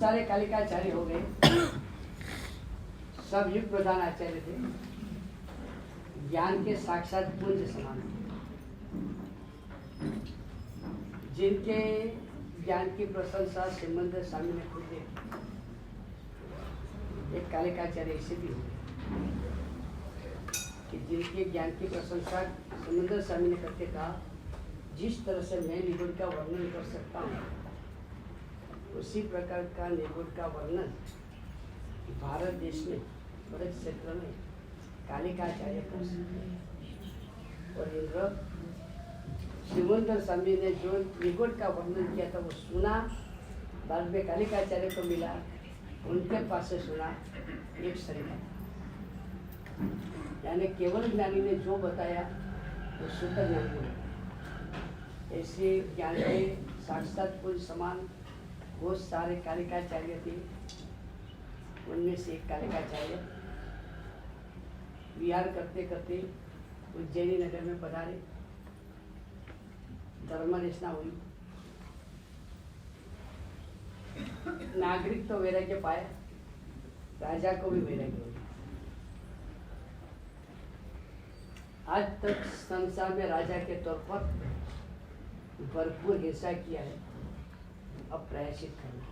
सारे कालिकाचार्य हो गए, सब युग प्रधान आचार्य थे, ज्ञान के साक्षात पुंज समान, जिनके ज्ञान की प्रशंसा श्रीमंत स्वामी ने खुद दी। एक कालिकाचार्य ऐसे भी हो कि जिनके ज्ञान की प्रशंसा श्रीमंत स्वामी ने करके कहा, जिस तरह से मैं निगुण का वर्णन कर सकता हूँ, उसी प्रकार का निगुण का वर्णन भारत देश में बड़े क्षेत्र में कालिकाचार्य कर सकते हैं। और इंद्र श्रीमंत स्वामी ने जो निगुण का वर्णन किया था वो सुना, बाद में कालिकाचार्य को मिला, उनके पास से सुना, एक शरीर, यानी केवल ज्ञानी ने जो बताया वो शुद्ध ज्ञानी ने। ऐसे ज्ञान के साक्षात पुरुष समान बहुत सारे कालिकाचार्य थे। उनमें से एक कालिकाचार्य विहार करते करते उज्जैनी नगर में पधारे, धर्म रचना हुई, नागरिक तो वैराग्य पाया, राजा को भी वैराग्य हुआ। आज तक संसार में राजा के तौर पर भरपूर हिंसा किया है, अब प्रायश्चित करना।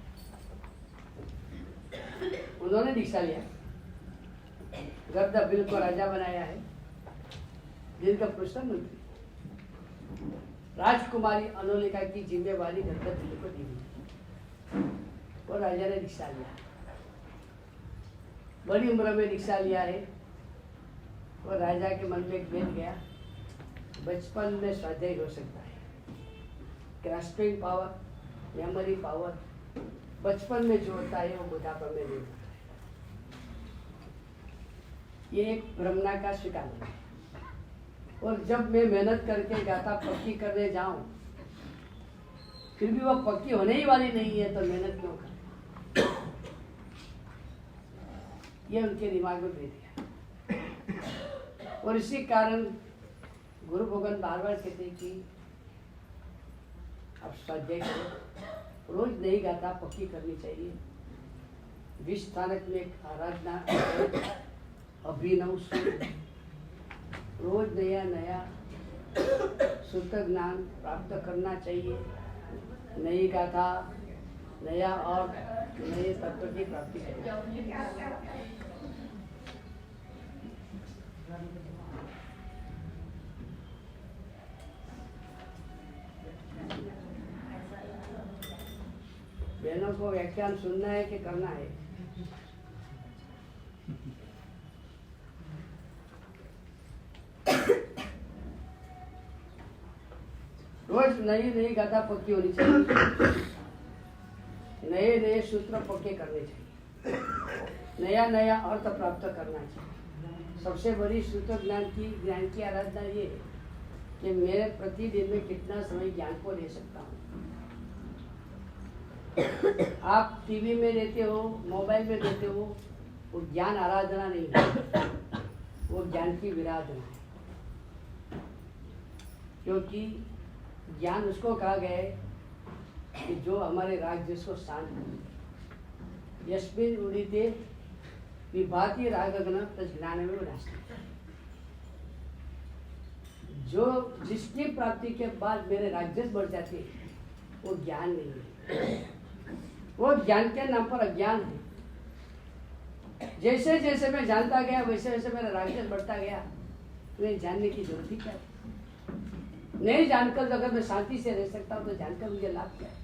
उन्होंने दीक्षा लिया, गर्द बिल को राजा बनाया है, जिनका प्रश्न मंत्री राजकुमारी अनोलिका की जिम्मेवारी गर्द बिल को दी गई और राजा ने दीक्षा लिया। बड़ी उम्र में दीक्षा लिया है और राजा के मन में एक भेद गया, बचपन में स्वाध्याय हो सकता है, ग्रास्पिंग पावर, मेमोरी पावर बचपन में जो होता है वो बुढ़ापा में नहीं होता है। ये एक ब्रह्मणा का स्वीकार है। और जब मैं मेहनत करके गाथा पक्की करने जाऊं, फिर भी वो पक्की होने ही वाली नहीं है, तो मेहनत क्यों करें? ये उनके दिमाग में बैठ गया। और इसी कारण गुरु भगवान बार बार कहते कि अब स्वाध्याय करो, रोज नई गाथा पक्की करनी चाहिए, विस्थानक में एक आराधना, अभिनव सुर, रोज नया नया शुद्ध ज्ञान प्राप्त करना चाहिए, नई गाथा, नया और नए तत्व की प्राप्ति चाहिए। बहनों को व्याख्यान सुनना है कि करना है? रोज नई नई गाथा पक्की होनी चाहिए, नए नए सूत्र पक्के करने चाहिए, नया नया अर्थ प्राप्त करना चाहिए। सबसे बड़ी सूत्र ज्ञान की आराधना ये है कि मेरे प्रतिदिन में कितना समय ज्ञान को ले सकता हूँ। आप टीवी में देते हो, मोबाइल में देते हो, वो ज्ञान आराधना नहीं है, वो ज्ञान की विराधना है। क्योंकि ज्ञान उसको कहा गया है कि जो हमारे राग जिसको शांत करे। यस्मिन उदिते विभाति रागगण तज्ज्ञान में विनाशति। जो जिसकी प्राप्ति के बाद मेरे रागजस बढ़ जाते हैं, वो ज्ञान नहीं है, वो ज्ञान के नाम पर अज्ञान है। जैसे जैसे मैं जानता गया वैसे वैसे मेरा रागजस बढ़ता गया, तो जानने की जरूरत ही क्या है? नहीं जानकर अगर मैं शांति से रह सकता हूँ तो जानकर मुझे लाभ क्या है?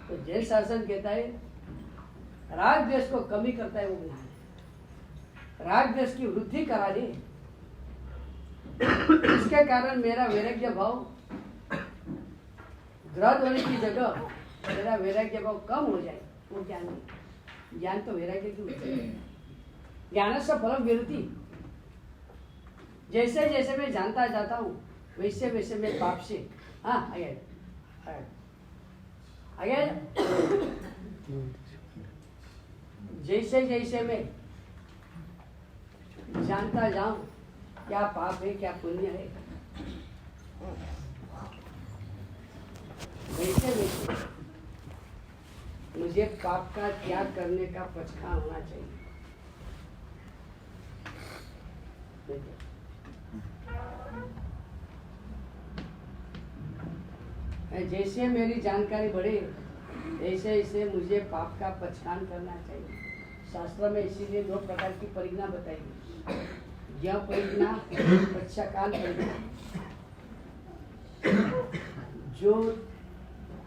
तो जैन शासन कहता है राग द्वेष को कमी करता है वो ज्ञान है, राग द्वेष की वृद्धि करा दे, इसके कारण मेरा वैराग्य भाव ग्रह होने की जगह मेरा वैराग्य भाव कम हो जाए, वो ज्ञान नहीं। ज्ञान तो वैराग्य की वृद्धि है। ज्ञान से फलम विरुति। जैसे जैसे मैं जानता जाता हूँ वैसे वैसे मैं पाप से जैसे जैसे मैं जानता जाऊं क्या पाप है क्या पुण्य है, वैसे वैसे मुझे पाप का त्याग करने का पचखान होना चाहिए। जैसे मेरी जानकारी बढ़े ऐसे ऐसे मुझे पाप का पचखान करना चाहिए। शास्त्र में इसीलिए 2 प्रकार की परिज्ञा बताई, यह परिज्ञा, पश्चाकाल परिज्ञा। जो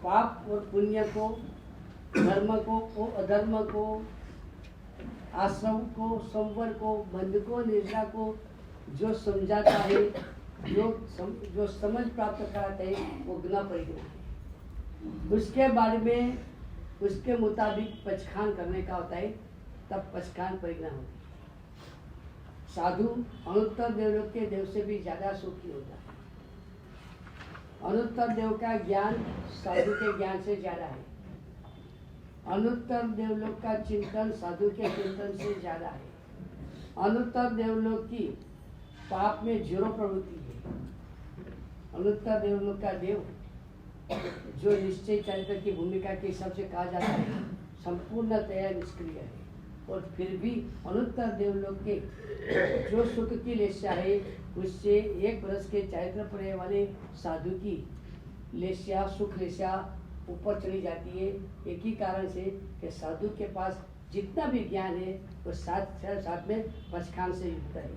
पाप और पुण्य को, धर्म को अधर्म को, आश्रम को, संवर को, बंध को, निद्रा को जो समझाता है, जो समझ प्राप्त कराते हैं, वो ज्ञा परिज्ञा है। उसके बारे में उसके मुताबिक पचखान करने का होता है, तब पचखान परिज्ञा होती है। साधु अनुत्तर देवलोक के देव से भी ज्यादा सुखी होता है। अनुत्तर देव का ज्ञान साधु के ज्ञान से ज्यादा है। अनुत्तर देवलोक का चिंतन साधु के चिंतन से ज्यादा है। अनुत्तर देवलोक की पाप में 0 प्रवृत्ति है। अनुत्तर देवलोक का देव जो निश्चय चरित्र की भूमिका के हिसाब से कहा जाता है, संपूर्णतया निष्क्रिय है। और फिर भी अनुत्तर देवलोक के जो सुख की लेस्या है, उससे 1 वर्ष के चारित्र पढ़ने वाले साधु की लेस्या, सुख लेस्या ऊपर चली जाती है। एक ही कारण से कि साधु के पास जितना भी ज्ञान है वो साथ में पचखान से युक्त है।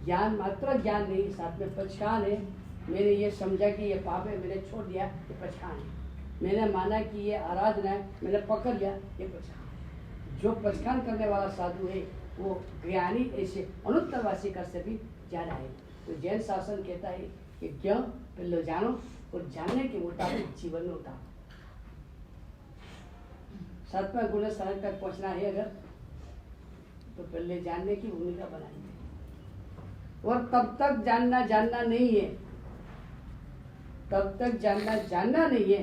ज्ञान मात्र ज्ञान नहीं, साथ में पचखान है। मैंने ये समझा कि ये पाप है, मैंने छोड़ दिया, ये पचखान है। मैंने माना कि ये आराधना है, मैंने पकड़ लिया, ये पचखान है। जो पचखान करने वाला साधु है वो ज्ञानी ऐसे अनुत्तरवासी कर से भी ज्यादा है। तो जैन शासन कहता है कि क्यों पहले जानो और जानने के मुताबिक जीवन में उतारो। 7वां गुण स्थान तक पहुंचना है अगर, तो पहले जानने की भूमिका बनानी है। और तब तक जानना नहीं है, तब तक जानना नहीं है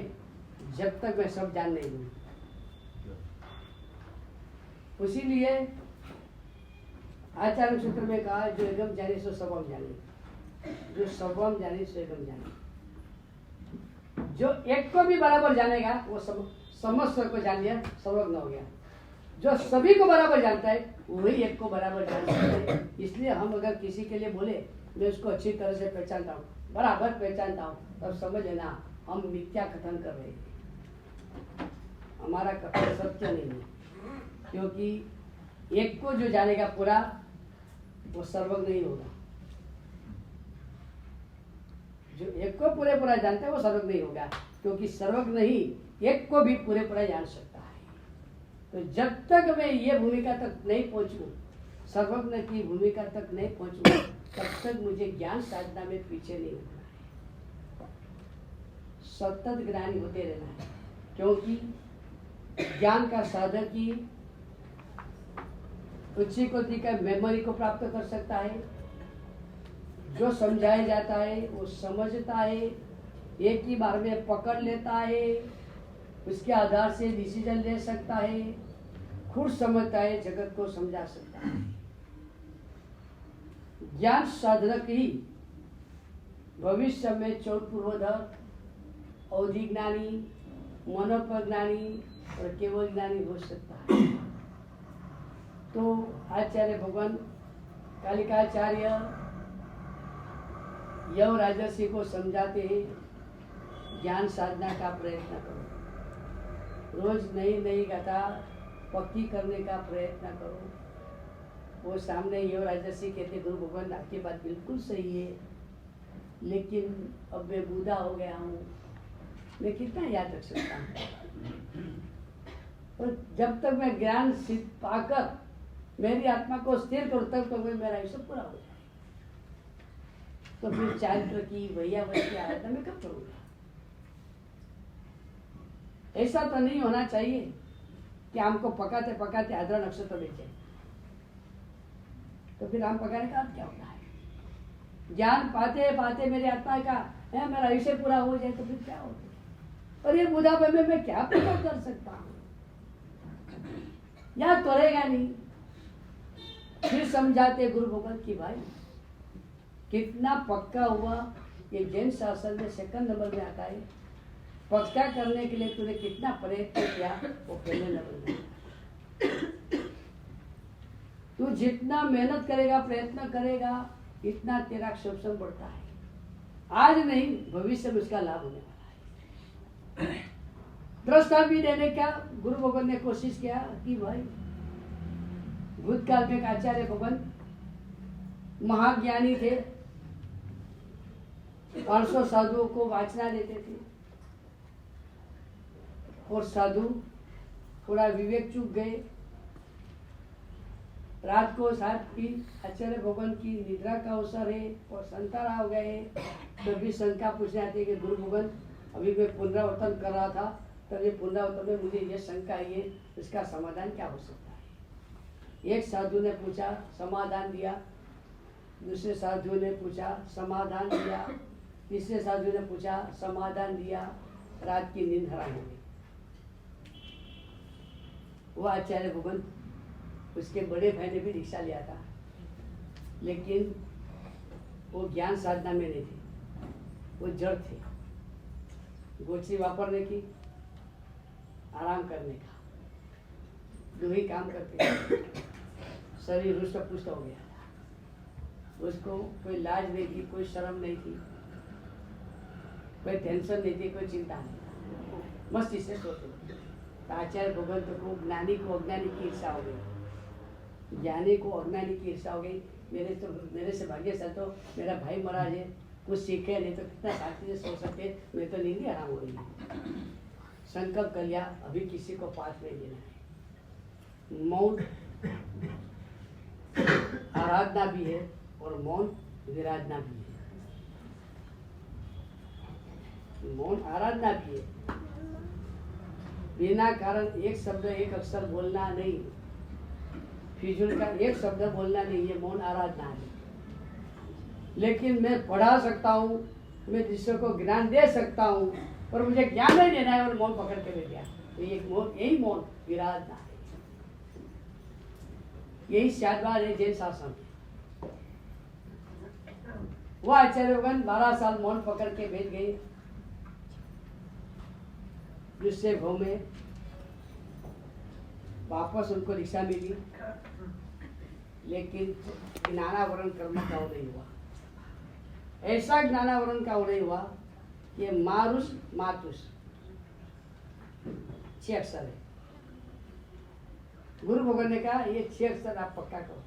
जब तक मैं सब जान नहीं लूं। इसीलिए आचार्य सूत्र में कहा, जो एगम जाने सो सबम जाने, जो सबम जाने सो एगम जाने। जो एक को भी बराबर जानेगा वो समस्त को जान लिया, सर्वज्ञ हो गया। जो सभी को बराबर जानता है वही एक को बराबर जान सकता है। इसलिए हम अगर किसी के लिए बोले मैं उसको अच्छी तरह से पहचानता हूँ, बराबर पहचानता हूँ, तब समझ लेना हम मिथ्या कथन कर रहे हैं। हमारा कथन सत्य नहीं है, क्योंकि एक को जो जानेगा पूरा वो सर्वज्ञ नहीं होगा। जो एक को पूरा जानता है वो सर्वज्ञ नहीं होगा, क्योंकि सर्वज्ञ नहीं एक को भी पूरा जान सकता है। तो जब तक मैं ये भूमिका तक नहीं पहुंचूं, सर्वज्ञ की भूमिका तक नहीं पहुंचूं, तब तक मुझे ज्ञान साधना में पीछे नहीं होना है। सतत ज्ञानी होते रहना है, क्योंकि ज्ञान का साधक ही उच्च कोटि का मेमोरी को प्राप्त कर सकता है। जो समझाया जाता है वो समझता है, एक ही बार में पकड़ लेता है, उसके आधार से डिसीजन ले सकता है, खुद समझता है, जगत को समझा सकता है। ज्ञान साधक ही भविष्य में चौपूर्वधर, अवधिज्ञानी, मनोपज्ञानी और केवल ज्ञानी हो सकता है। तो आचार्य भगवान कालिकाचार्य यव राजर्षि को समझाते हैं, ज्ञान साधना का प्रयत्न करो, रोज नई गाथा पक्की करने का प्रयत्न करो। वो सामने यव राजर्षि कहते, गुरु भगवान आपकी बात बिल्कुल सही है, लेकिन अब मैं बूढ़ा हो गया हूँ, मैं कितना याद रख सकता हूँ। और जब तक मैं ज्ञान सिद्ध पाकर मेरी आत्मा को स्थिर करूँ, तब तक मेरा आयुष्य पूरा हो जाए। तो फिर चारित्र की वैयावत की आराधना में कब करूँगा? ऐसा तो नहीं होना चाहिए कि हमको पकाते पकाते आद्रा नक्षत्र बेचे, तो फिर हम पकाने का क्या होता है? ज्ञान पाते पाते मेरी आत्मा का मेरा आयुष्य पूरा हो जाए तो फिर क्या होता है? और ये बुढ़ापे में मैं क्या पता कर सकता हूँ? याद तो रहेगा नहीं। फिर समझाते गुरु भगवान की भाई कितना पक्का हुआ। ये जैन शासन में 2nd नंबर में आता है पक्का करने के लिए तूने कितना प्रयत्न किया वो पहले न बन। तू जितना मेहनत करेगा, प्रयत्न करेगा, इतना तेरा सक्षम बढ़ता है। आज नहीं, भविष्य में उसका लाभ होने वाला है। दृष्टा भी देने का गुरु भगवान ने कोशिश किया कि भाई भूतकाल में एक आचार्य भगवान महाज्ञानी थे, 800 साधुओं को वाचना देते थे और साधु थोड़ा विवेक चूक गए। रात को साथ की आचार्य भगवान की निद्रा का अवसर है और संतारा हो गए, तो भी शंका पूछने आती है कि गुरु भगवान अभी मैं पुनरावर्तन कर रहा था, तब ये पुनरावर्तन में मुझे ये शंका है, इसका समाधान क्या हो सकता है। एक साधु ने पूछा, समाधान दिया। दूसरे साधु ने पूछा, समाधान दिया। तीसरे साधु ने पूछा, समाधान दिया। रात की नींद हराम हो गई। वो आचार्य भगवान, उसके बड़े भाई ने भी दीक्षा लिया था, लेकिन वो ज्ञान साधना में नहीं थे, वो जड़ थे। गोचरी वापरने की, आराम करने का, दो ही काम करते हैं। शरीर रुष्ट पुष्ट हो गया, उसको कोई लाज नहीं थी, कोई शर्म नहीं थी, कोई टेंशन नहीं थी, कोई चिंता नहीं, मस्ती से सोते। तो आचार्य भगवान को ज्ञानी को अज्ञानी की ईर्षा हो गई, ज्ञानी को अज्ञानी की ईर्षा हो गई। मेरे से भाग्यशाली तो मेरा भाई महाराज है, कुछ सीखे नहीं तो कितना शांति से सो सके, मैं तो नींद आराम हो रही है। संकल्प कर लिया, अभी किसी को पास नहीं देना है। मौन आराधना भी है और मौन विराधना भी है। मौन आराधना भी है, बिना कारण एक शब्द एक अक्षर बोलना नहीं, फिजूल का एक शब्द बोलना नहीं, ये मौन आराधना है। लेकिन मैं पढ़ा सकता हूँ, मैं दूसरों को ज्ञान दे सकता हूँ, पर मुझे ज्ञान नहीं देना है और मौन पकड़ के बैठ गया, तो यही मौन विराधना है। यही शादवाद है जैन शासन। वो आचार्य भगवान 12 साल मौन पकड़ के बैठ गए। दूसरे भाव में वापस उनको दीक्षा मिली, लेकिन ज्ञानावरण कर्म का नहीं हुआ। ऐसा ज्ञानावरण का नहीं हुआ कि मारुष मातुष 6 अक्षर है। गुरु भगवान ने कहा ये 6 अक्षर आप पक्का करो,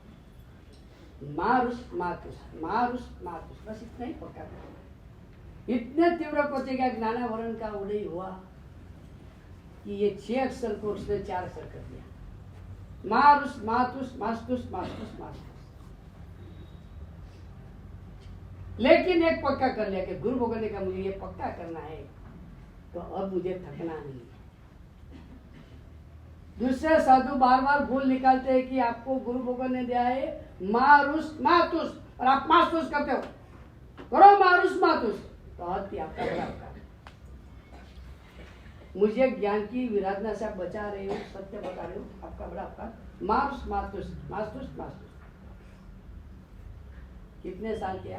मारुष मातुष, मारुष मातुष, बस इतना ही पक्का करो। इतने तीव्र कोटि का ज्ञानावरण का उदय हुआ कि ये 6 अक्षर को उसने 4 अक्षर कर दिया, मारुष मातुष मास्तुष मास्तुष मास्तुष। लेकिन एक पक्का कर लिया कि गुरु भगवान ने कहा मुझे ये पक्का करना है, तो अब मुझे थकना नहीं है। दूसरे साधु बार बार भूल निकालते हैं कि आपको गुरु भगवान ने दिया है मारुष मातुष और आप मास्तुष करते हो, करो मारुष मातुष, तो आपका बड़ा होगा। मुझे ज्ञान की विराधना से आप बचा रहे हो, सत्य बता रहे हो, आपका बड़ा होगा। मारुष मातुष मास्तुष मास्तुष। कितने साल किया?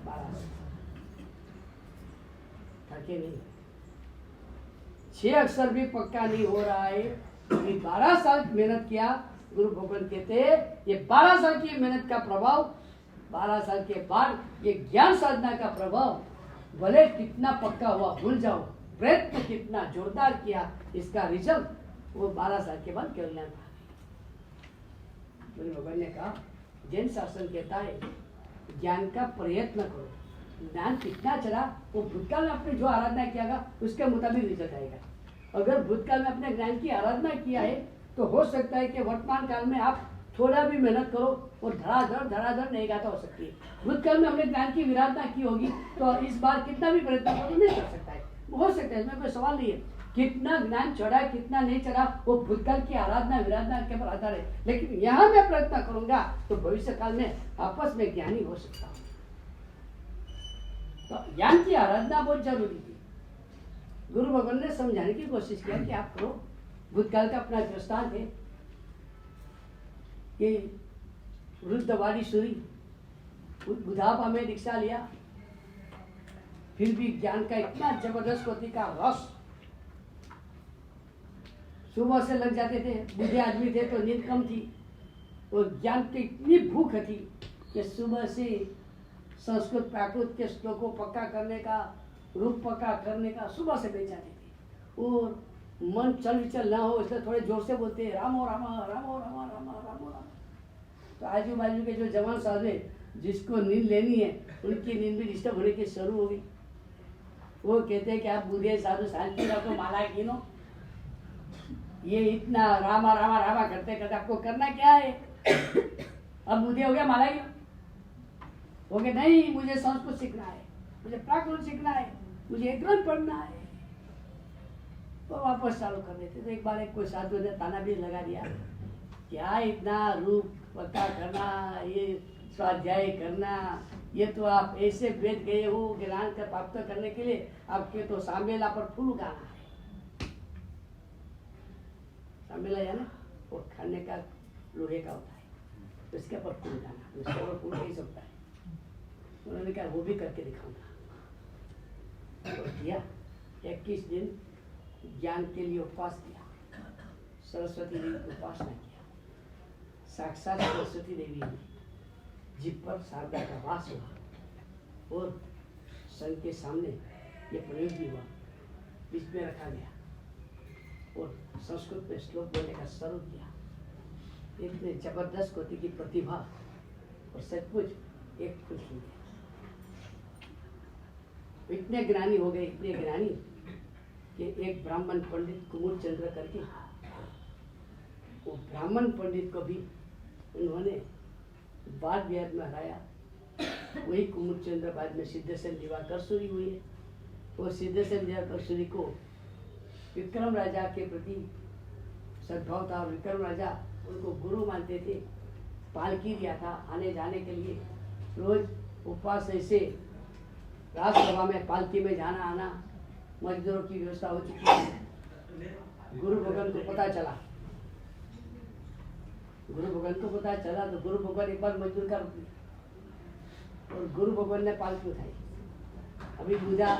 12 साल। थके नहीं। 6 अक्षर भी पक्का नहीं हो रहा है, 12 साल मेहनत किया। गुरु भगवान कहते ये 12 साल की मेहनत का प्रभाव, 12 साल के बाद ये ज्ञान साधना का प्रभाव, भले कितना पक्का हुआ भूल जाओ, प्रयत्न कितना जोरदार किया, इसका रिजल्ट वो 12 साल के बाद कल्याण था। गुरु भगवान ने कहा, जैन शासन कहता है ज्ञान का प्रयत्न करो, ज्ञान कितना चला वो भूतकाल में आपने जो आराधना किया उसके मुताबिक रिजल्ट आएगा। अगर भूतकाल में अपने ज्ञान की आराधना किया है तो हो सकता है कि वर्तमान काल में आप थोड़ा भी मेहनत करो और धड़ाधड़ नहीं गाता हो सकती है। भूतकाल में हमने ज्ञान की विराधना की होगी तो इस बार कितना भी प्रयत्न करो नहीं कर सकता है, हो सकता है, इसमें कोई सवाल नहीं है। कितना ज्ञान चढ़ा कितना नहीं चढ़ा वो भूतकाल की आराधना विराधना के ऊपर आधार है। लेकिन यहाँ मैं प्रयत्न करूंगा तो भविष्य काल में आपस में ज्ञानी हो सकता हूँ। तो ज्ञान की आराधना बहुत जरूरी थी। गुरु भगवान ने समझाने की कोशिश किया कि आप करो। भूतकाल का अपना दृष्टांत है, ये वृद्धवाड़ी सूरी बुढ़ापा में दीक्षा लिया, फिर भी ज्ञान का इतना जबरदस्त होती का रस सुबह से लग जाते थे। बूढ़े आदमी थे तो नींद कम थी, और ज्ञान की इतनी भूख थी कि सुबह से संस्कृत प्राकृत के श्लोक को पक्का करने का, रूप पक्का करने का सुबह से बैठ जाते थे। और मन चल विचल ना हो इसलिए थोड़े जोर से बोलते हैं रामो रामा रामो रामा रामा रामो रामा। तो आजू बाजू के जो जवान साहब है जिसको नींद लेनी है उनकी नींद भी डिस्टर्ब होने की शुरू हो गई। वो कहते हैं कि आप बूढ़े साधु शांति रखो, माला गिनो, ये इतना रामा रामा रामा करते करते आपको करना क्या है? अब बूढ़े हो गया, माला गिनो हो गया? नहीं, मुझे संस्कृत सीखना है, मुझे प्राकृत सीखना है, मुझे एक ग्रंथ पढ़ना है। तो वापस चालू कर देते। तो एक बार एक कोई साधु ने ताना भी लगा दिया, क्या इतना रूप पक्का करना, ये स्वाध्याय करना, ये तो आप ऐसे बैठ गए हो ज्ञान का प्राप्त करने के लिए, आपके तो सांबेला पर फूल उगाना है। सांबेला है ना, वो खाने का लोहे का होता है, तो इसके ऊपर फूल उगाना, उसके ऊपर फूल नहीं सकता है। उन्होंने कहा वो भी करके दिखाऊंगा। तो किया 21 दिन ज्ञान के लिए उपवास किया, सरस्वती देवी की उपासना किया। साक्षात सरस्वती देवी ने जिप पर शारदा का वास हुआ और संघ के सामने ये प्रयोग भी हुआ, बीच में रखा गया और संस्कृत में श्लोक बोलने का स्वरूप दिया। इतने जबरदस्त कोटि की प्रतिभा और सचमुच एक खुश हो गया। इतने ज्ञानी हो गए, इतने ज्ञानी कि एक ब्राह्मण पंडित कुमुद चंद्र करके, वो ब्राह्मण पंडित को भी उन्होंने बाद विवाद में हराया। वही कुमुद चंद्र बाद में सिद्धेश्वर दिवाकर सूरी हुई है। वो सिद्धेश्वर दिवाकर सूरी को विक्रम राजा के प्रति सद्भाव था। विक्रम राजा उनको गुरु मानते थे। पालकी दिया था आने जाने के लिए, रोज उपवास ऐसे राजसभा में पालकी में जाना आना, मजदूरों की व्यवस्था हो चुकी है। गुरु भगवान को पता चला, गुरु भगवान को पता चला तो गुरु भगवान एक बार मजदूर का रुक लिया और गुरु भगवान ने पालकी उठाई। अभी बूढ़ा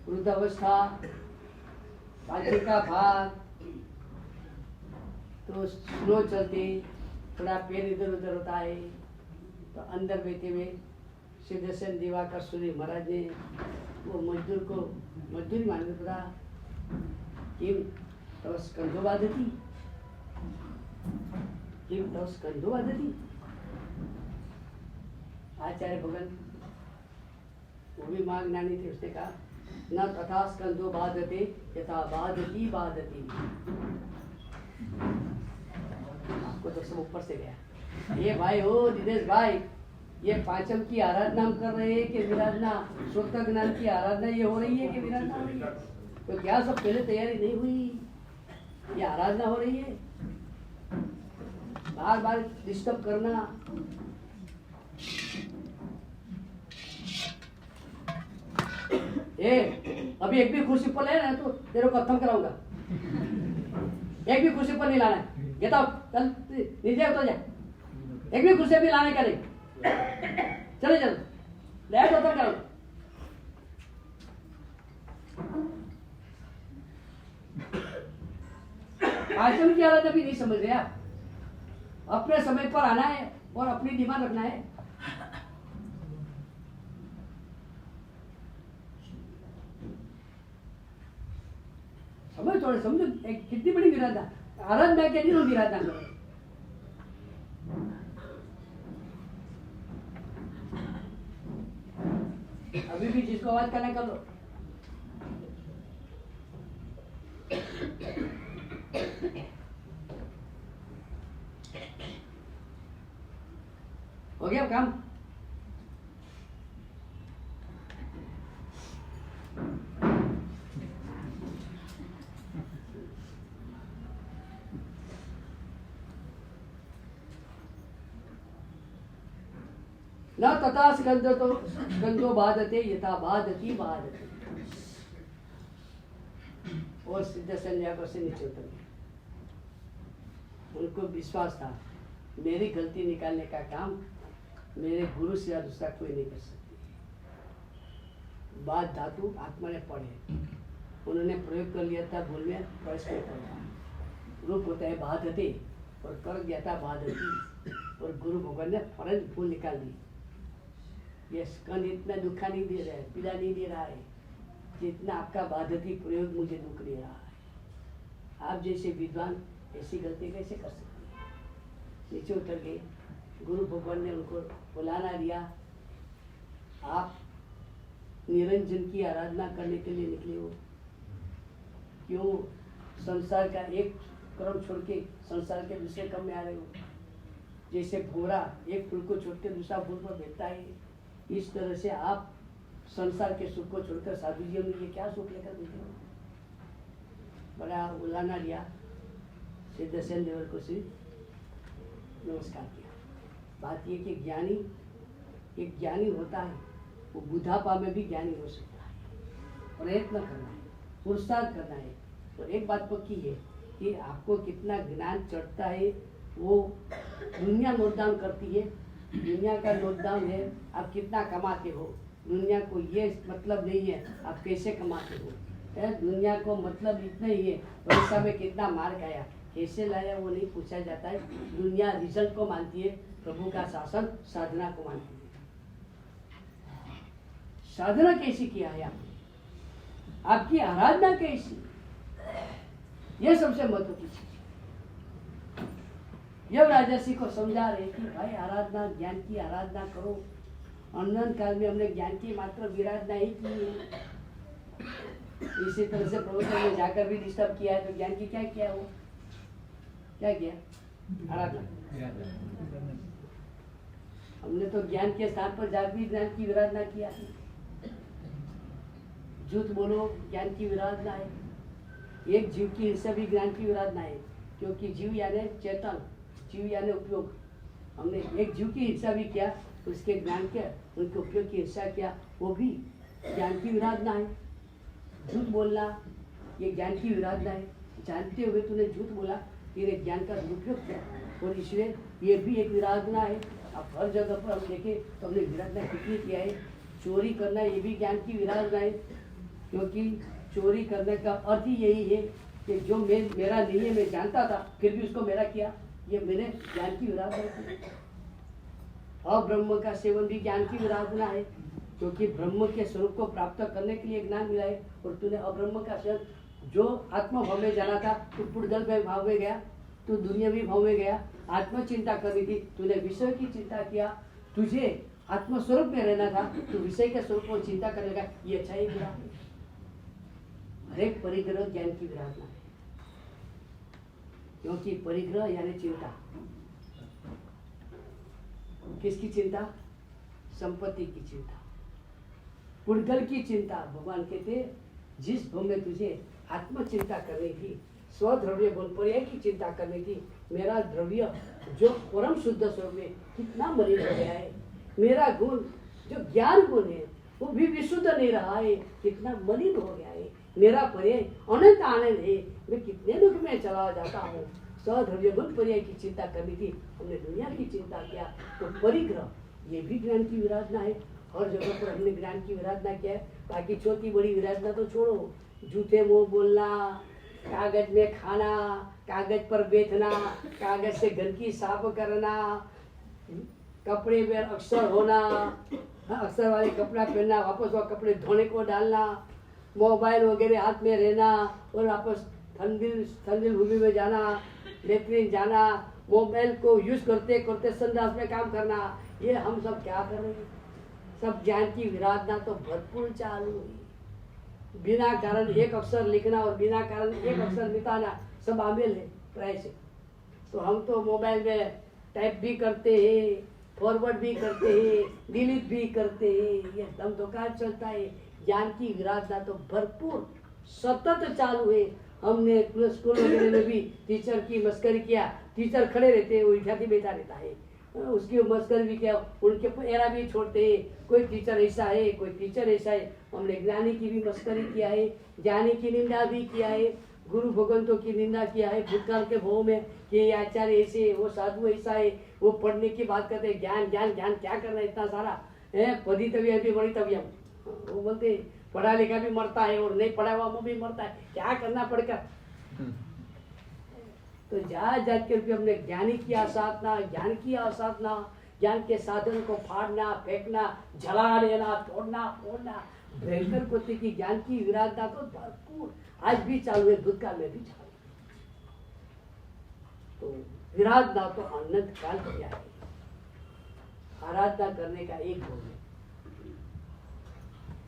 वृद्धावस्था, पालकी का भार, तो स्लो चलते, थोड़ा पैर इधर उधर होता है। तो अंदर बैठे हुए सिद्धेश्वर दिवाकर सूरी महाराज ने वो मजदूर को मजदूरी मानने पड़ा। किम तव स्कंधो बाधती, किम तव स्कंधो बाधती। आचार्य भगवान वो भी मां ज्ञानी थे, उसने कहा न तथा स्कंधो बाधते यथा बाधती बाधती। आपको तो सब ऊपर से गया। ये भाई हो दिनेश भाई, ये पांचम की आराधना हम कर रहे हैं कि विराधना, शुद्ध ज्ञान की आराधना ये हो रही है कि विराधना हो रही है? तो क्या सब पहले तैयारी नहीं हुई? ये आराधना हो रही है, बार बार डिस्टर्ब करना। अभी एक भी कुर्सी पर ले ना तो तेरे को खत्म कराऊंगा। एक भी कुर्सी पर नहीं लाना है, गेट आउट, चल नीचे उतर जा। एक भी कुर्सी भी लाने का नहीं, चलो चलो लेट उतर करो। आश्रम की आराधना भी नहीं समझ रहे आप। अपने समय पर आना है और अपनी डिमांड रखना है। समझ थोड़े समझो, एक कितनी बड़ी विराधना, आराधना के नहीं विराधना करो। अभी भी जिसको आवाज करना कर लो। हो गया काम? न तथा स्कंदो बाधते यथा बाधती बाधते। और सिद्धेश्वर दिवाकर से नीचे उतर गए। उनको विश्वास था मेरी गलती निकालने का काम मेरे गुरु से दूसरा कोई नहीं कर सकती। बाद धातु आत्मा ने पढ़े, उन्होंने प्रयोग कर लिया था भूल में प्रश्न करना। रूप होता है बाधते और कर दिया था बाधती, और गुरु भगवान ने फौरन भूल निकाल दी। ये स्कंद इतना दुखा नहीं दे रहा है, पीड़ा नहीं दे रहा है जितना आपका बाधती प्रयोग मुझे दुख दे रहा है। आप जैसे विद्वान ऐसी गलती कैसे कर सकते हैं? नीचे उतर गए, गुरु भगवान ने उनको बुलाना दिया। आप निरंजन की आराधना करने के लिए निकले हो, क्यों संसार का एक क्रम छोड़ के संसार के दूसरे क्रम में आ रहे हो? जैसे घोड़ा एक फूल को छोड़ के दूसरा फूल पर बैठता है, इस तरह से आप संसार के सुख को छोड़कर साधु जीवन में ये क्या सुख लेकर बैठे हो? बड़ा उलाना लिया, सिद्धसेन देवर को सिर्फ नमस्कार किया। बात ये कि ज्ञानी एक ज्ञानी होता है, वो बुढ़ापा में भी ज्ञानी हो सकता है। प्रयत्न करना है, पुरुषार्थ करना है। तो एक बात पक्की है कि आपको कितना ज्ञान चढ़ता है वो दुनिया नोट डाउन करती है। दुनिया का नोट डाउन है आप कितना कमाते हो, दुनिया को ये मतलब नहीं है आप कैसे कमाते हो। दुनिया को मतलब इतना ही है परीक्षा में कितना मार्क आया, कैसे लाया वो नहीं पूछा जाता है। दुनिया रिजल्ट को मानती है, प्रभु का शासन साधना को मानती है। साधना कैसी किया है आपने, आपकी आराधना कैसी, ये सबसे महत्व की चीज। जब राजर्षि को समझा रहे कि भाई आराधना, ज्ञान की आराधना करो। अनंत काल में हमने ज्ञान की मात्र विराधना ही की है। इसी तरह से प्रवचन में जाकर भी डिस्टर्ब किया है, तो ज्ञान की क्या किया? वो क्या किया? आराधना। हमने तो ज्ञान के स्थान पर जाकर भी ज्ञान की विराधना किया है। झूठ बोलो ज्ञान की विराधना है। एक जीव की हिंसा भी ज्ञान की विराधना है, क्योंकि जीव यानी चेतन, जीव यानी उपयोग। हमने एक जीव की हिंसा भी किया, उसके ज्ञान के उनके उपयोग की हिंसा किया, वो भी ज्ञान की विराधना है। झूठ बोलना ये ज्ञान की विराधना है। जानते हुए तूने झूठ बोला, तेरे ज्ञान का दुरुपयोग किया, और इसलिए ये भी एक विराधना है। अब हर जगह पर हम देखें तो हमने विराधना कितनी किया है। चोरी करना ये भी ज्ञान की विराधना है, क्योंकि चोरी करने का अर्थ ही यही है कि जो मेरा नहीं है, मैं जानता था फिर भी उसको मेरा किया, ये मेरे ज्ञान की विराधना है। अब्रह्म का सेवन भी ज्ञान की विराधना है, क्योंकि ब्रह्म के स्वरूप को प्राप्त करने के लिए ज्ञान मिला है, और तूने अब्रह्म का सेवन, जो आत्म भाव में जाना था तू पुर्दल में भाव में गया, तू दुनियावी भाव में गया। आत्म चिंता करनी थी, तूने विषय की चिंता किया। तुझे आत्म स्वरूप में रहना था, तू विषय के स्वरूप को चिंता करने का, ये अच्छा ही बुरा है। हरेक परिग्रह ज्ञान की विराधना है, क्योंकि परिग्रह यानी चिंता। किसकी चिंता? संपत्ति की चिंता, पुर्गल की चिंता। भगवान कहते जिस भाव में तुझे आत्म चिंता करनी थी, स्वद्रव्य गुण पर्याय की चिंता करनी थी, मेरा द्रव्य जो परम शुद्ध स्वरूप में कितना मलिन हो गया है, मेरा गुण जो ज्ञान गुण है वो भी विशुद्ध नहीं रहा है, कितना मलिन हो गया है। मेरा पर्याय अनंत आनंद है, मैं कितने दुख में चला जाता हूँ। स्वद्रव्य गुण पर्याय की चिंता करनी थी, हमने दुनिया की चिंता किया। तो परिग्रह ये भी ज्ञान की विराधना है। हर जगह पर हमने ज्ञान की विराधना किया है। बाकी छोटी बड़ी विराधना तो छोड़ो, झूठे मुंह बोलना, कागज में खाना, कागज पर बैठना, कागज से गंदगी साफ करना, कपड़े में अक्षर होना, अक्षर वाले कपड़ा पहनना, वापस वो कपड़े धोने को डालना, मोबाइल वगैरह हाथ में रहना और वापस ठंडी भूमि में जाना, लेट्रिन जाना, मोबाइल को यूज करते करते संडास में काम करना, ये हम सब क्या कर रहे हैं? सब ज्ञान की विराधना तो भरपूर चालू है। बिना कारण एक अक्षर लिखना और बिना कारण एक अक्षर मिटाना सब आमिल है प्राय से। तो हम तो मोबाइल में टाइप भी करते हैं, फॉरवर्ड भी करते हैं, डिलीट भी करते हैं, ये दम धोखा चलता है। ज्ञान की विराधना तो भरपूर सतत चालू है। हमने स्कूल वगैरह में भी टीचर की मस्करी किया, टीचर खड़े रहते हैं, वो विद्यार्थी बैठा रहता है, उसकी मस्करी भी किया, उनके एरा भी छोड़ते हैं। कोई टीचर ऐसा है, कोई टीचर ऐसा है। हमने ज्ञानी की भी मस्करी किया है, ज्ञानी की निंदा भी किया है, गुरु भगवंतों की निंदा किया है भूतकाल के भाव में कि ये आचार्य ऐसे, वो साधु ऐसा है, वो पढ़ने की बात करते हैं। ज्ञान ज्ञान ज्ञान क्या करना है इतना सारा है? पढ़ितव्यम भी बढ़ितव्यम, वो बोलते पढ़ा लिखा भी मरता है और नहीं पढ़ा हुआ भी मरता है, क्या करना पड़ेगा। तो जात जात के रूप हमने ज्ञानी की आसाधना, ज्ञान की आसाधना, ज्ञान के साधन को फाड़ना, फेंकना, जला देना, तोड़ना फोड़ना, भयंकर कोटि की ज्ञान की विराधना तो भरपूर आज भी चालू है, दूध काल में भी चालू है। तो विराधना तो अनंत काल किया है, आराधना करने का एक भोग है।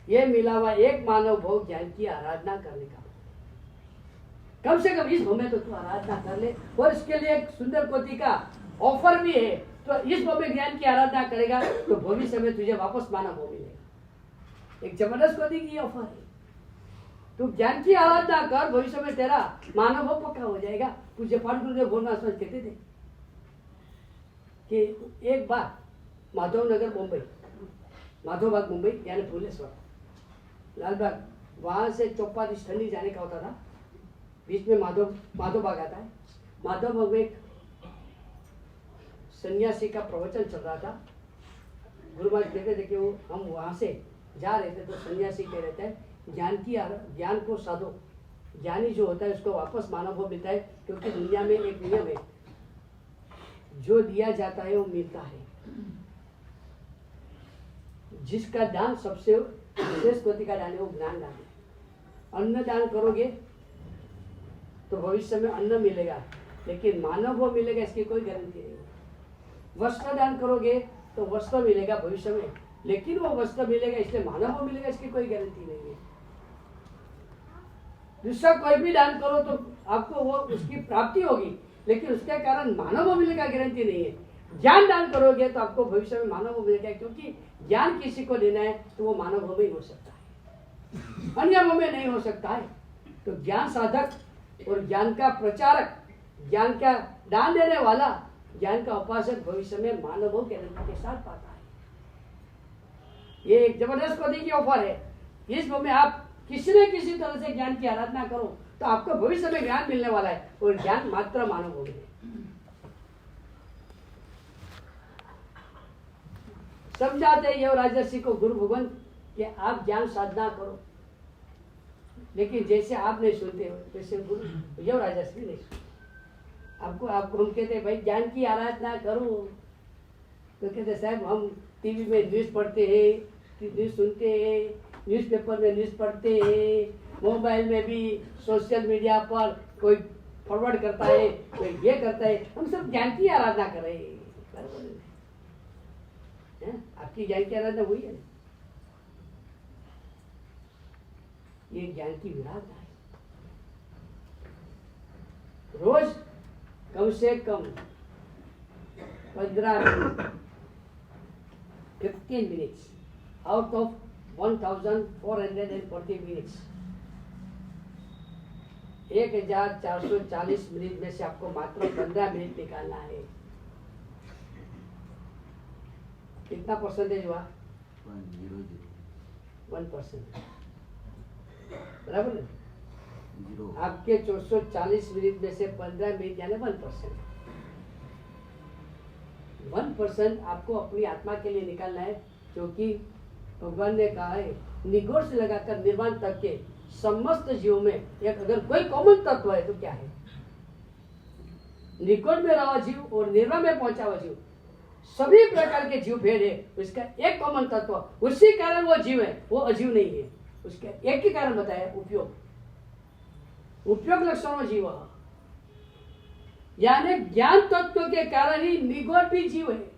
ये मिला हुआ एक मानव भोग ज्ञान की आराधना करने का। कम से कम इस भव में तो तू आराधना कर ले, और इसके लिए एक सुंदर कोटि का ऑफर भी है। तो इस भव में ज्ञान की आराधना करेगा तो भविष्य में तुझे वापस मानव भव मिलेगा। एक जबरदस्त कोटि की ऑफर है। तू ज्ञान की आराधना कर, भविष्य में तेरा मानव भव पक्का हो जाएगा। पूज्य पाठ गुरुदेव बोलना समझ कहते थे कि एक बार माधवनगर मुंबई, माधवबाग मुंबई यानी फुलेश्वर, लालबाग, वहां से चौपाटी ठंडी जाने का होता था। बीच में माधवबाग आता है। माधवबाग में एक सन्यासी का प्रवचन चल रहा था। गुरु महाराज कहते थे कि वो हम वहां से जा रहे थे तो सन्यासी कह रहे थे ज्ञान को साधो, ज्ञानी जो होता है उसको वापस मानव को मिलता है, क्योंकि दुनिया में एक नियम है, जो दिया जाता है वो मिलता है। जिसका दान सबसे विशेष कोटि का दान है वो ज्ञान दान है। अन्न दान करोगे तो भविष्य में अन्न मिलेगा, लेकिन मानव वो मिलेगा इसकी कोई गारंटी नहीं है। वस्त्र दान करोगे तो वस्त्र मिलेगा भविष्य में, लेकिन वो वस्त्र मिलेगा इसलिए मानव वो मिलेगा इसकी कोई गारंटी नहीं है। दूसरा कोई भी दान करो तो आपको वो उसकी प्राप्ति होगी, लेकिन उसके कारण मानव वो मिलेगा गारंटी नहीं है। ज्ञान दान करोगे तो आपको भविष्य में मानव वो मिलेगा, क्योंकि ज्ञान किसी को देना है तो वो मानव भव में हो सकता है, अन्य भव में नहीं हो सकता है। तो ज्ञान साधक और ज्ञान का प्रचारक, ज्ञान का दान देने वाला, ज्ञान का उपासक भविष्य में मानव भव गारंटी के साथ पाता है। ये एक जबरदस्त कोटि की ऑफर है। इस भव में आप किसी न किसी तरह से ज्ञान की आराधना करो तो आपको भविष्य में ज्ञान मिलने वाला है, और ज्ञान मात्र मानव भव में। समझाते ये राजर्षि को गुरु भगवान कि आप ज्ञान साधना करो, लेकिन जैसे आप नहीं सुनते हो वैसे गुरु ये राजर्षि भी नहीं सुनते। आपको हम कहते भाई ज्ञान की आराधना करो, तो कहते साहब हम टीवी में न्यूज़ पढ़ते हैं, न्यूज़ सुनते हैं, न्यूज़पेपर में न्यूज़ पढ़ते हैं, मोबाइल में भी सोशल मीडिया पर कोई फॉरवर्ड करता है, कोई ये करता है, हम सब ज्ञान की आराधना कर रहे हैं। आपकी ज्ञान की आराधना हुई है? ये ज्ञान की विराधना है। रोज कम से कम 15 minute, 15 minutes out of 1440 minutes, 1440 minute में से आपको मात्र 15 मिनट निकालना है। कितना परसेंटेज हुआ? 1%, बराबर है? आपके 440 मिनट में से 15 मिनट यानी 1%। 1% आपको अपनी आत्मा के लिए निकालना है, क्योंकि भगवान ने कहा है निगोड़ से लगाकर निर्वाण तक के समस्त जीवों में एक अगर कोई कॉमन तत्व है तो क्या है? निगोड़ में रहा जीव और निर्वाण में पहुंचा हुआ जीव, सभी प्रकार के जीव भेद है, उसका एक कॉमन तत्व, उसी कारण वो जीव है, वो अजीव नहीं है। उसका एक ही कारण बताया, उपयोग लक्षण जीव, यानी ज्ञान तत्व के कारण ही निगोड़ भी जीव है,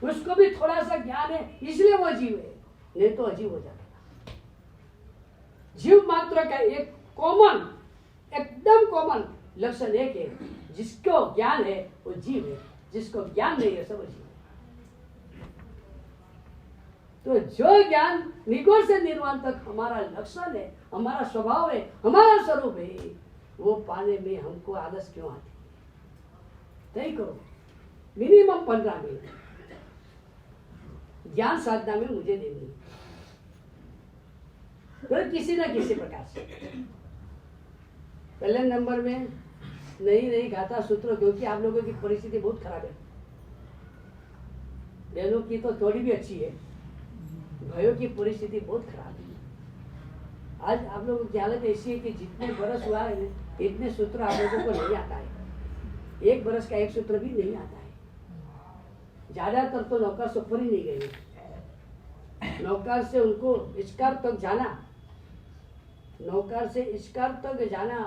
उसको भी थोड़ा सा ज्ञान है इसलिए वो जीव है, नहीं तो अजीव हो जाता। जीव मात्र का एक कॉमन, एकदम कॉमन लक्षण एक है, जिसको ज्ञान है वो जीव है, जिसको ज्ञान नहीं है सब अजीव है। तो जो ज्ञान निगोड़ से निर्वाण तक हमारा लक्षण है, हमारा स्वभाव है, हमारा स्वरूप है, वो पाने में हमको आलस क्यों आती? तय करो मिनिमम 15 मिनट ज्ञान साधना में मुझे देनी, तो किसी न किसी प्रकार से। पहले नंबर में नहीं गाथा सूत्र, क्योंकि आप लोगों की परिस्थिति बहुत खराब है। बहनों की तो थोड़ी भी अच्छी है, भाइयों की परिस्थिति बहुत खराब है। आज आप लोगों की हालत ऐसी है कि जितने बरस हुआ है इतने सूत्र आप लोगों को नहीं आता है। एक बरस का एक सूत्र भी नहीं आता है। ज्यादातर तो नौकर से ऊपर ही नहीं गए। नौकर से उनको इस्कार तक जाना, नौकर से इस्कार तक जाना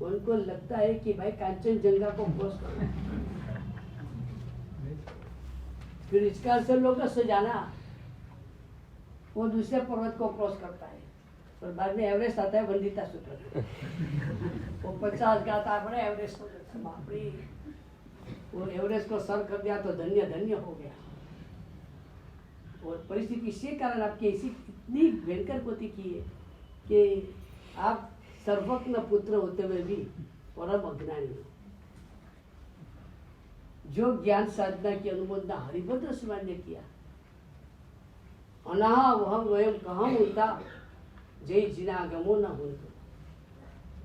उनको लगता है कि भाई कांचनजंगा को क्रॉस करना, फिर इस्कार से लोग से जाना वो दूसरे पर्वत को क्रॉस करता है और बाद में एवरेस्ट आता है वंदिता सूत्र। वो 50 गाता है बड़े एवरेस्ट को, बापरे वो एवरेस्ट को सर कर दिया तो धन्य धन्य हो गया। और परिस्थिति इसी कारण आपकी ऐसी इतनी भयंकर गति की है कि आप सर्वज्ञ पुत्र होते हुए भी परम अज्ञानी हो। जो ज्ञान साधना की अनुमोदना हरिभद्र शिवान ने किया, अनाह वहम वयम कहाँ होता जय जिनागमो न हो।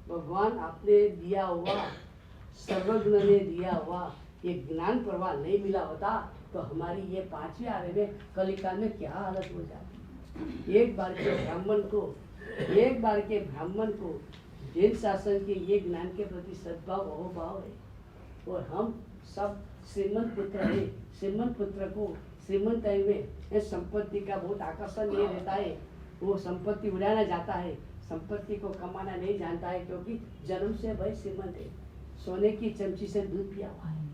भगवान आपने दिया हुआ, सर्वज्ञ ने दिया हुआ ये ज्ञान प्रवाह नहीं मिला होता तो हमारी ये 5वें आरे में कलिकाल में क्या हालत हो जाती। एक बार के ब्राह्मण को जैन शासन के ये ज्ञान के प्रति सद्भाव अहोभाव है। और हम सब श्रीमंत पुत्र है। श्रीमंत पुत्र को श्रीमंत में संपत्ति का बहुत आकर्षण नहीं रहता है। वो संपत्ति उड़ाना जाता है, संपत्ति को कमाना नहीं जानता है, क्योंकि जन्म से भाई श्रीमंत है, सोने की चमची से दूध पिया हुआ है।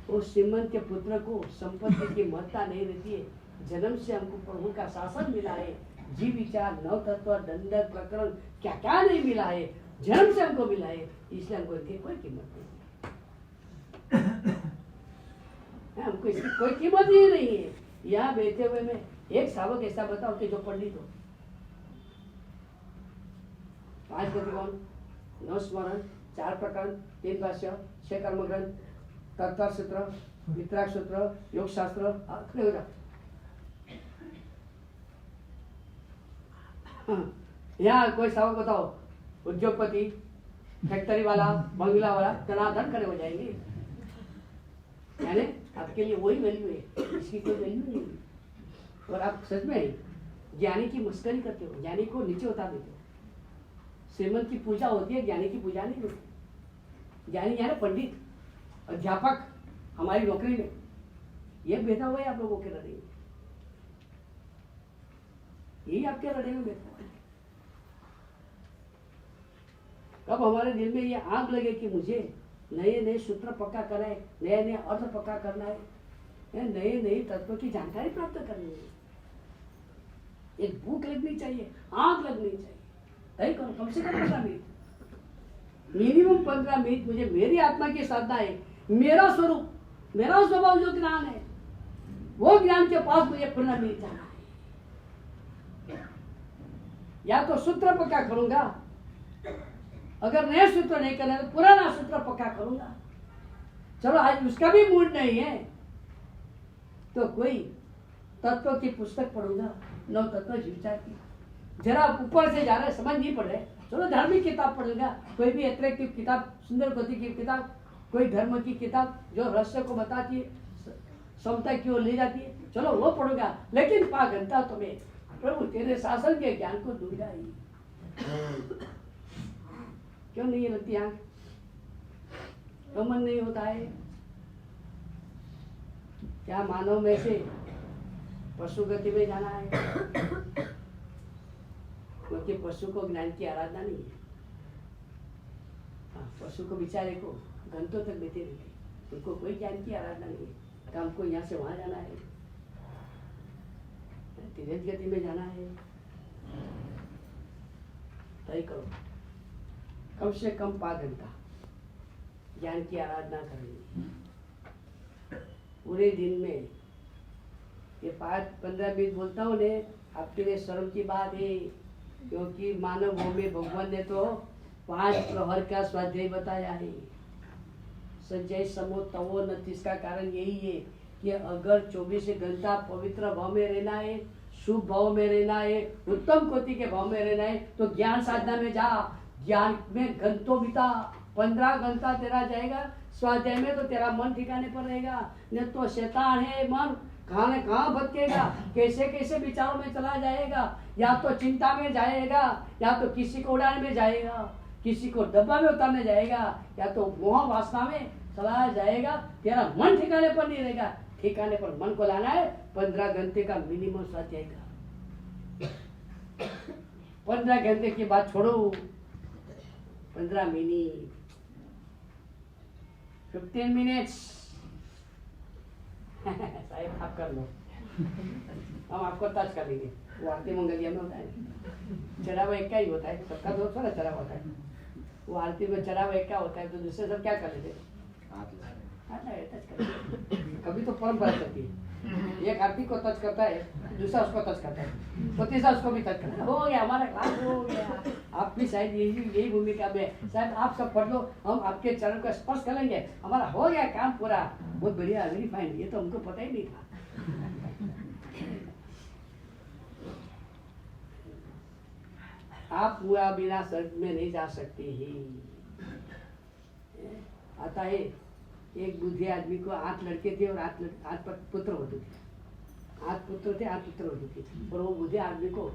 वो श्रीमंत के पुत्र को संपत्ति की महत्ता नहीं रहती है। जन्म से हमको प्रभु का शासन मिला है, जीव विचार नव तत्व दंड प्रकरण क्या क्या नहीं मिला है, जन्म से हमको मिला है, इसलिए हमको इनकी कोई कीमत नहीं है। हमको इसकी कोई कीमत ही नहीं है। यहाँ बैठे हुए में एक सावक ऐसा बताओ कि जो पंडित हो, 5 प्रतिकोण, 9 स्मरण, 4 प्रकरण, 3 भाष्य, 6 कर्म ग्रंथ, तत्व सूत्र, मित्राक्ष सूत्र, योग शास्त्र, खड़े हो जाओ। यहाँ कोई सावक बताओ, उद्योगपति, फैक्ट्री वाला, बंगला वाला, धनाधन खड़े हो जाएंगे। यानी आपके लिए वही वैल्यू है, इसकी कोई वैल्यू नहीं है। और आप सच में ज्ञानी की मस्करी करते हो, ज्ञानी को नीचे उतार देते हो। श्रीमंत की पूजा होती है, ज्ञानी की पूजा नहीं होती। ज्ञानी यानी पंडित, अध्यापक हमारी नौकरी में, ये बैठा हुआ है आप लोगों के हृदय में, यही आपके हृदय में बैठा हुआ है। कब हमारे दिल में ये आग लगे कि मुझे नए नए सूत्र पक्का करना है, नए नए अर्थ पक्का करना है, नए नए तत्व की जानकारी प्राप्त करनी है, एक भूख लगनी चाहिए, आग लगनी चाहिए। तय करो कम से कम 15 मिनट, मिनिमम 15 मिनट मुझे मेरी आत्मा की साधना है, मेरा स्वरूप, मेरा स्वभाव जो ज्ञान है, वो ज्ञान के पास मुझे 15 मिनट जाना है। या तो सूत्र पक्का करूंगा, अगर नया सूत्र नहीं करना तो पुराना सूत्र पक्का करूंगा। चलो आज उसका भी मूड नहीं है तो कोई तत्व की पुस्तक पढ़ूंगा, 9 तत्व जीवचार की, जरा ऊपर से जा रहे समझ नहीं पड़ रहे, चलो धार्मिक किताब पढ़ूंगा, कोई भी अट्रैक्टिव किताब, सुंदर गति की किताब, कोई धर्म की किताब जो रहस्य को बताती है, समता की ओर ले जाती है, चलो वो पढ़ूंगा। लेकिन 5 घंटा तो मैं प्रभु तेरे शासन के ज्ञान को दूंगा ही। क्यों नहीं लगती आंख? क्यों मन नहीं होता है? क्या मानव में से पशु गति में जाना है? क्योंकि पशु को ज्ञान की आराधना नहीं है। पशु को बेचारे को घंटों तक बैठे रहते, उनको कोई ज्ञान की आराधना नहीं है। तो हमको यहाँ से वहां जाना है, तेज गति में जाना है, तय करो कम से कम 5 घंटा ज्ञान की आराधना करनी। पूरे दिन में ये 5-15 मिनट बोलता हूँ ने, आपके लिए शर्म की बात है, क्योंकि मानव हो में भगवान ने तो 5 प्रहर का स्वाध्याय बताया है। संजय समो तवो नति, इसका कारण यही है कि अगर 24 घंटा पवित्र भाव में रहना है, शुभ भाव में रहना है, उत्तम कोटि के भाव में रहना है, तो ज्ञान साधना में जा, ज्ञान में घंटों बिता। 15 घंटा तेरा जाएगा स्वाध्याय में तो तेरा मन ठिकाने पर रहेगा, नहीं तो शैतान है मन कहाँ न कहाँ भटकेगा, कैसे कैसे विचारों में चला जाएगा, या तो चिंता में जाएगा, या तो किसी को उड़ाने में जाएगा, किसी को डब्बा में उतारने जाएगा, या तो मोह वासना में चला जाएगा। तेरा मन ठिकाने पर नहीं रहेगा। ठिकाने पर मन को लाना है 15 घंटे का मिनिमम स्वाध्याय का। 15 घंटे की बात छोड़ो, 15 मिनट, 15 मिनट्स साहेब आप कर लो, हम आपको टच कर लेंगे। वो आरती मंगलिया में होता है, चढ़ावा एक का ही होता है, सबका तो थोड़ा चढ़ावा होता है। वो आरती में चढ़ावा एक का होता है, तो दूसरे सब क्या कर लेते? कभी तो परंपरा चलती है, एक आरती को टच करता है, दूसरा उसको टच करता है, तो तीसरा उसको भी टच करता है। हो गया हमारा क्लास, हो गया। आप भी शायद यही भूमिका में, शायद आप सब पढ़ लो, हम आपके चरण को स्पर्श करेंगे, हमारा हो गया काम पूरा। बहुत बढ़िया, वेरी फाइन, ये तो हमको पता ही नहीं था। आप हुआ बिना स्वर्ग में नहीं जा सकते ही। आता है एक बुद्धि आदमी को 8 लड़के थे और 8 पुत्र होते थे। 8 पुत्र थे, 8 पुत्र होती थी, और वो बुद्धि आदमी को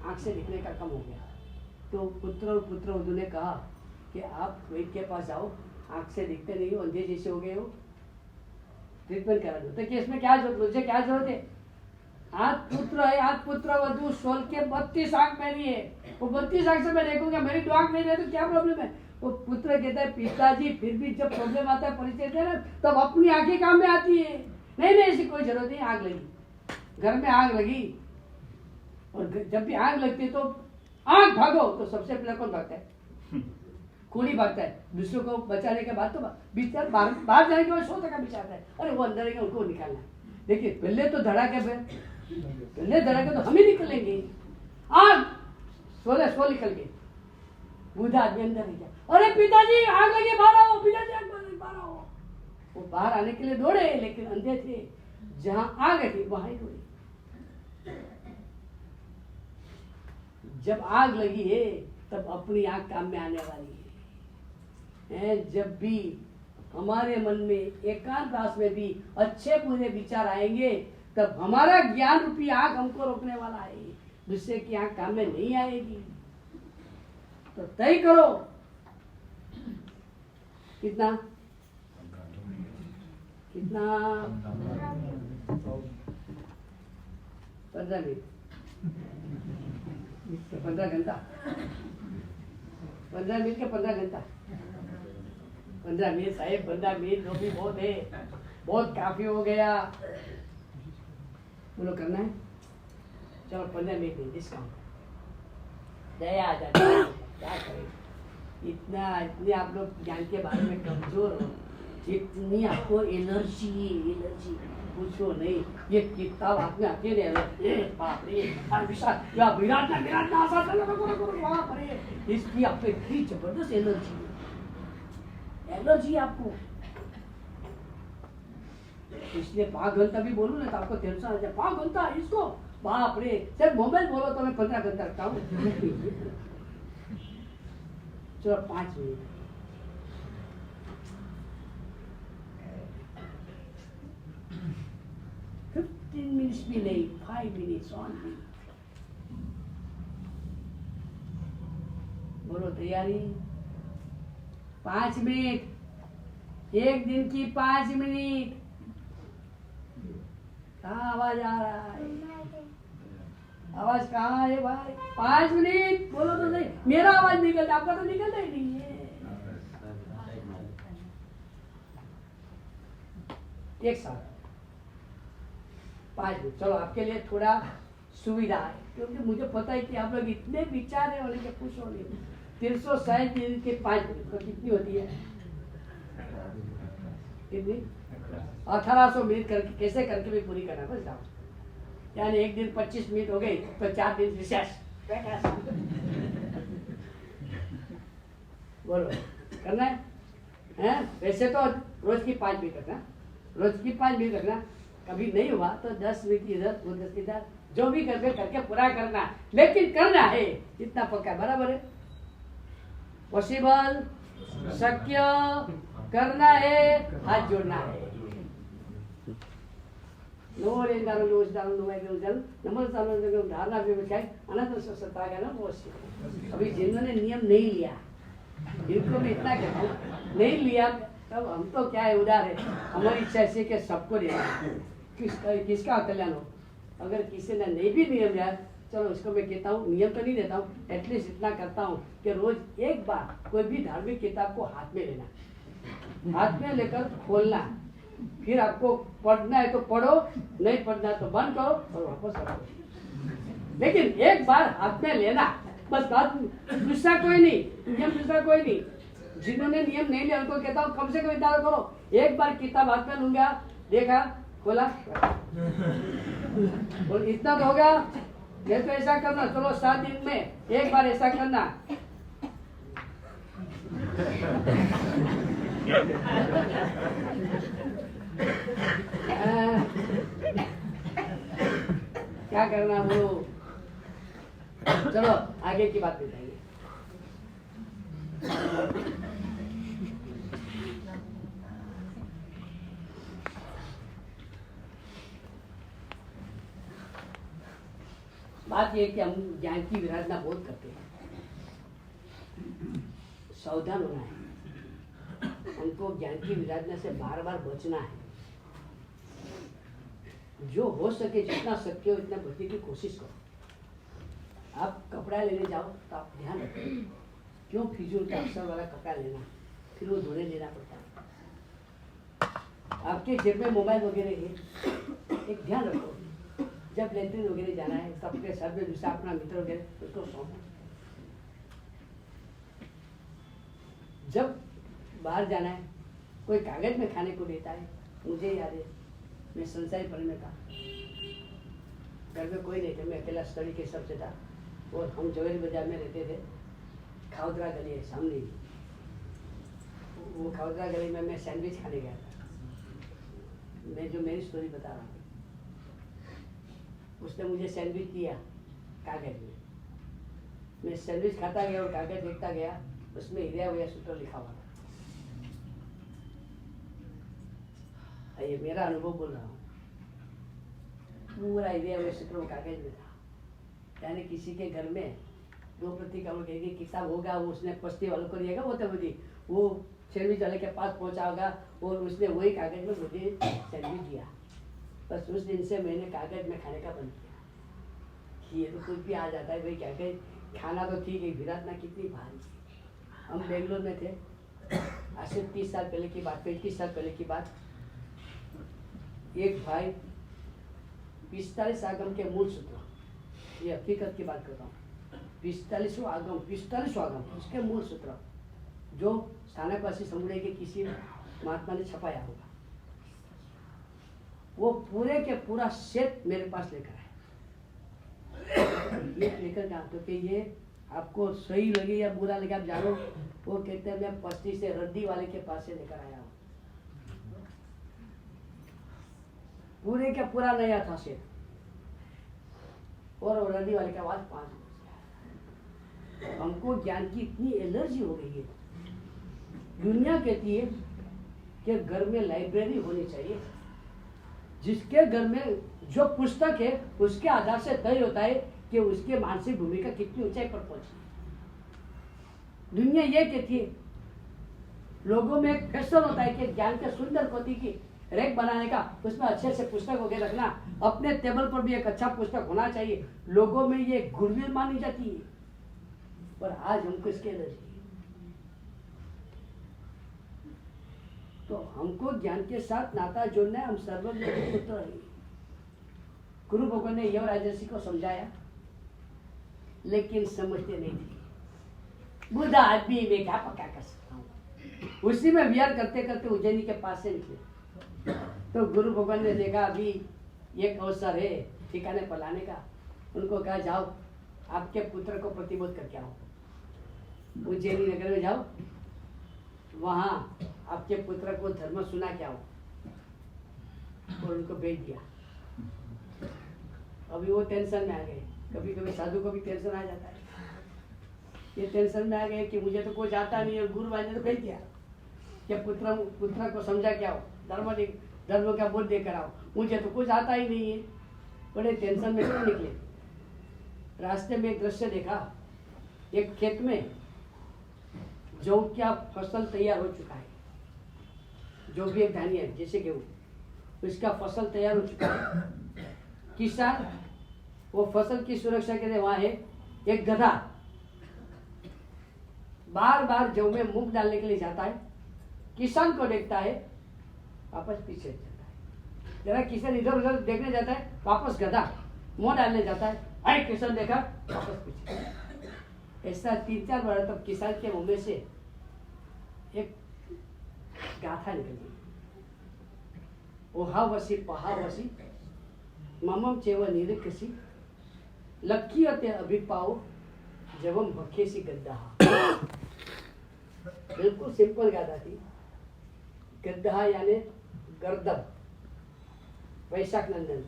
आंख से दिखने का कम हो गया। तो पुत्र और पुत्रवधू ने कहा कि आप वैद्य के पास जाओ, आंख से दिखते नहीं हो, अंधे जैसे हो गए हो, ट्रीटमेंट करा दो। तो कि इसमें क्या जरूरत, मुझे क्या जरूरत है? 8 पुत्र है, 8 पुत्रवधू, 16 के 32 आंख मेरी है। वो 32 आंख से मैं देखूंगा, मेरी 2 आंख नहीं रहे तो क्या प्रॉब्लम है? वो पुत्र कहता है पिताजी फिर भी जब प्रॉब्लम आता है, परिचय दे रहे तब अपनी आंखें काम में आती है। नहीं नहीं, ऐसी कोई जरूरत नहीं। आग लगी, घर में आग लगी, और जब भी आग लगती है तो आग भागो, तो सबसे पहले कौन भागता है? खूनी भागता है। दूसरों को बचाने के बाद तो बिचार बाहर जाने के बाद 100 टका बिचारता है, अरे वो अंदर है उनको निकालना है। देखिए पहले तो धड़ाके तो हम ही निकलेंगे। आग 16 निकल गए, बूढ़ा आदमी अंदर है, अरे पिताजी आग लगी, बाहर आओ, पिताजी आग लगी, बाहर आओ। वो बाहर आने के लिए दौड़े, लेकिन अंधे थे, जहां आग थी वहां ही दौड़े। जब आग लगी है तब अपनी आग काम में आने वाली है। जब भी हमारे मन में एकांतवास में भी अच्छे बुरे विचार आएंगे, तब हमारा ज्ञान रूपी आग हमको रोकने वाला है, दूसरे की आग काम में नहीं आएगी। तो तय करो कितना 15 मिनट, 15 घंटा, 15 मिनट के 15 घंटा, 15 मिनट साहेब, 15 मिनट जो भी बहुत है, बहुत काफी हो गया। बोलो करना है, चलो 15 मिनट डिस्काउंट दया आ जाती है। क्या करें, इतने आप लोग ज्ञान के बारे में कमजोर हो, इतनी आपको एनर्जी पूछो नहीं। ये किताब हाथ में अकेले बाप रे, विराट बाप रे, इसकी आपको इतनी जबरदस्त एनर्जी आपको। इसलिए 5 घंटा भी बोलूं ना तो आपको टेंशन आ जाए। 5 घंटा इसको, बाप रे, सिर्फ मोबाइल बोलो तो मैं 15 घंटा रखता हूँ। चलो 5 मिनट, मिनट्स भी नहीं, 5 मिनट्स ओनली। बोलो तैयारी, 5 मिनट, एक दिन की 5 मिनट। कहाँ आवाज आ रहा है? आवाज कहाँ है भाई? 5 मिनट बोलो तो सही। मेरा आवाज निकलता, आपका तो निकलता ही नहीं है। एक साथ 5 मिनट, चलो आपके लिए थोड़ा सुविधा है, क्योंकि मुझे पता है कि आप लोग इतने विचार है, उनके पूछो नहीं। 360 दिन के 5 मिनट तो कितनी होती है? कितनी? 1800 मिनट करके, कैसे करके भी पूरी करना बस जाओ। यानी एक दिन 25 मिनट हो गई तो 4 दिन रिसेस। बोलो करना है? वैसे तो रोज की 5 मिनट रखना, रोज की 5 मिनट रखना। कभी नहीं हुआ तो 10 मिनट इधर, 10 इधर, जो भी करके पूरा करना, लेकिन करना है इतना पक्का, बराबर है? पॉसिबल, शक्य, करना है, हाथ जोड़ना है। नोरेंदानो योजदानो नुवाइदो जल नमस्तानो जो धारणा व्यवसाय अनंत सत्ता का ना वो अभी जिन्होंने नियम नहीं लिया इनको भी इतना कहता हूँ नहीं लिया तब हम तो क्या है उदार है हमारी इच्छा ऐसी कि सबको लेना किसका कल्याण हो। अगर किसी ने नहीं भी नियम लिया चलो उसको मैं कहता हूँ नियम तो नहीं देता हूँ एटलीस्ट इतना करता हूँ कि रोज एक बार कोई भी धार्मिक किताब को हाथ में लेना हाथ में लेकर खोलना फिर आपको पढ़ना है तो पढ़ो नहीं पढ़ना है तो बंद करो और वापस रखो लेकिन एक बार हाथ में लेना बस बात दूसरा कोई नहीं नियम दूसरा कोई नहीं जिन्होंने नियम नहीं लिया उनको कहता हूँ कम से कम इतना करो एक बार किताब हाथ में लूंगा देखा खोला और इतना तो होगा नहीं तो ऐसा करना चलो 7 दिन में एक बार ऐसा करना क्या करना बोलो चलो आगे की बात बताइए। बात यह कि हम ज्ञान की विराधना बहुत करते हैं सावधान होना है हमको ज्ञान की विराधना से बार बार बचना है जो हो सके जितना शक्य हो इतना बचने की कोशिश करो। आप कपड़ा लेने जाओ तो आप ध्यान रखो क्यों फिजूल का अक्सर वाला कपड़ा लेना फिर वो धोने लेना पड़ता है। आपके जेब में मोबाइल वगैरह है एक ध्यान रखो जब लेटरिन वगैरह जाना है तो अपने सर में दूसरा अपना मित्र वगैरह उसको सौंपो। जब बाहर जाना है कोई कागज में खाने को देता है मुझे याद है मैं संसारी पढ़ने में था घर में कोई नहीं था मैं अकेला स्टडी के सबसे था और हम जवेरी बाजार में रहते थे खाउदरा गली है सामने ही वो खाउदरा गली में मैं सैंडविच खाने गया था मैं जो मेरी स्टोरी बता रहा हूँ उसने मुझे सैंडविच दिया कागज में मैं सैंडविच खाता गया और कागज देखता गया उसमें हीरा हुआ सूत्र लिखा हुआ था। ये मेरा अनुभव बोल रहा हूँ पूरा हीरा हुआ सूत्र कागज में था यानी किसी के घर में 2 प्रति का वो कहेगी किताब होगा वो उसने पस्ती वालों को दिएगा वो तब वो सैंडविच वाले के पास पहुंचा होगा और उसने वही कागज में मुझे सैंडविच दिया। बस उस दिन से मैंने कागज में खाने का बंद किया ये तो कुछ भी आ जाता है भाई क्या कहे खाना तो ठीक है विराधना कितनी भारी। हम बेंगलोर में थे आज से 30 साल पहले की बात 35 साल पहले की बात एक भाई 45 आगम के मूल सूत्र ये हकीकत की बात करता हूँ 45वां आगम उसके मूल सूत्र जो स्थानकवासी समुदाय के किसी महात्मा ने छपाया होगा वो पूरे के पूरा सेट मेरे पास लेकर आए ये लेकर कहा तो कि ये आपको सही लगे या बुरा लगे आप जानो वो कहते हैं मैं पस्ती से रद्दी वाले के पास से लेकर आया हूँ पूरे का पूरा नया था सेट और रद्दी वाले का आवाज 5 हमको ज्ञान की इतनी एलर्जी हो गई है दुनिया कहती है कि घर में लाइब्रेरी होनी चाहिए जिसके घर में जो पुस्तक है उसके आधार से तय होता है कि उसके मानसिक भूमिका कितनी ऊंचाई पर पहुंची। दुनिया ये कहती है लोगों में एक फैशन होता है कि ज्ञान के सुंदर पोथी की रैक बनाने का उसमें अच्छे से पुस्तक वगैरह रखना अपने टेबल पर भी एक अच्छा पुस्तक होना चाहिए लोगों में ये गुडविल मानी जाती है पर आज हमको इसके एलर्जी तो हमको ज्ञान के साथ नाता जोड़ना है हम सर्वज्ञ पुत्र हैं। गुरु भगवान ने यव राजर्षि को समझाया लेकिन समझते नहीं थे बुद्ध आदमी में क्या पक्का कर सकता हूँ उसी में विहार करते करते उज्जैनी के पास से निकले तो गुरु भगवान ने देखा अभी एक अवसर है ठिकाने पर लाने का उनको कहा जाओ आपके पुत्र को प्रतिबोध करके आओ उज्जैनी नगर में जाओ वहां आपके पुत्र को धर्म सुना क्या हो और उनको भेज दिया। अभी वो टेंशन में आ गए कभी कभी साधु को भी टेंशन आ जाता है ये टेंशन में आ गए कि मुझे तो कुछ आता नहीं और गुरु भाई ने तो भेज दिया कि पुत्र को समझा क्या हो धर्म धर्म का बोध देकर आओ। मुझे तो कुछ आता ही नहीं है, बड़े टेंशन में क्यों निकले। रास्ते में एक दृश्य देखा, एक खेत में जौ क्या फसल तैयार हो चुका है, जो भी एक धान्य है जैसे गेहूँ, उसका फसल तैयार हो चुका है। किसान वो फसल की सुरक्षा के लिए वहां है, एक गधा बार बार जौ में मुंह डालने के लिए जाता है, किसान को देखता है, वापस पीछे जाता है। जरा किसान इधर उधर देखने जाता है, वापस गधा मुंह डालने जाता है, अरे किसान देखा, वापस पीछे। ऐसा 3-4 बार तब किसान के मुंह में से एक गाथा निकली, ओहा वसी पहा वसी ममम चेव निरीक्षसी लक्ष्यते अभिपाव जवम भखेसी गद्दा। बिल्कुल सिंपल गाथा थी। गद्दा यानी गर्दभ, वैशाख नंदन।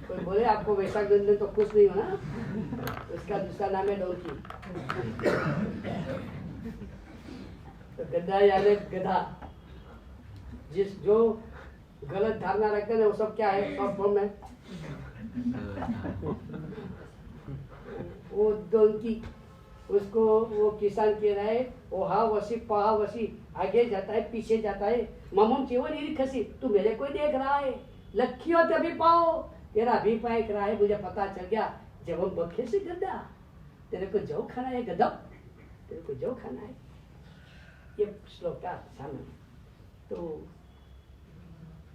कोई बोले आपको वैशाख नंदन तो खुश नहीं होना, उसका दूसरा नाम है डोंकी। तो गद्दा यानी गधा, जिस जो गलत धारणा रखते हैं वो सब क्या है, शॉर्ट फॉर्म में वो डोंकी। उसको वो किसान कह रहा है, ओहा वसी पहा वसी, आगे जाता है पीछे जाता है, ममम चेव निरीक्षसी, तू मेरे को देख रहा है, लक्ष्य अभी पाओ, तेरा अभिप्राय कर रहा है, मुझे पता चल गया। जब हम बखे से गद्दा, तेरे को जौ खाना है गधप, तेरे को जौ खाना है। ये श्लोक का सामने तो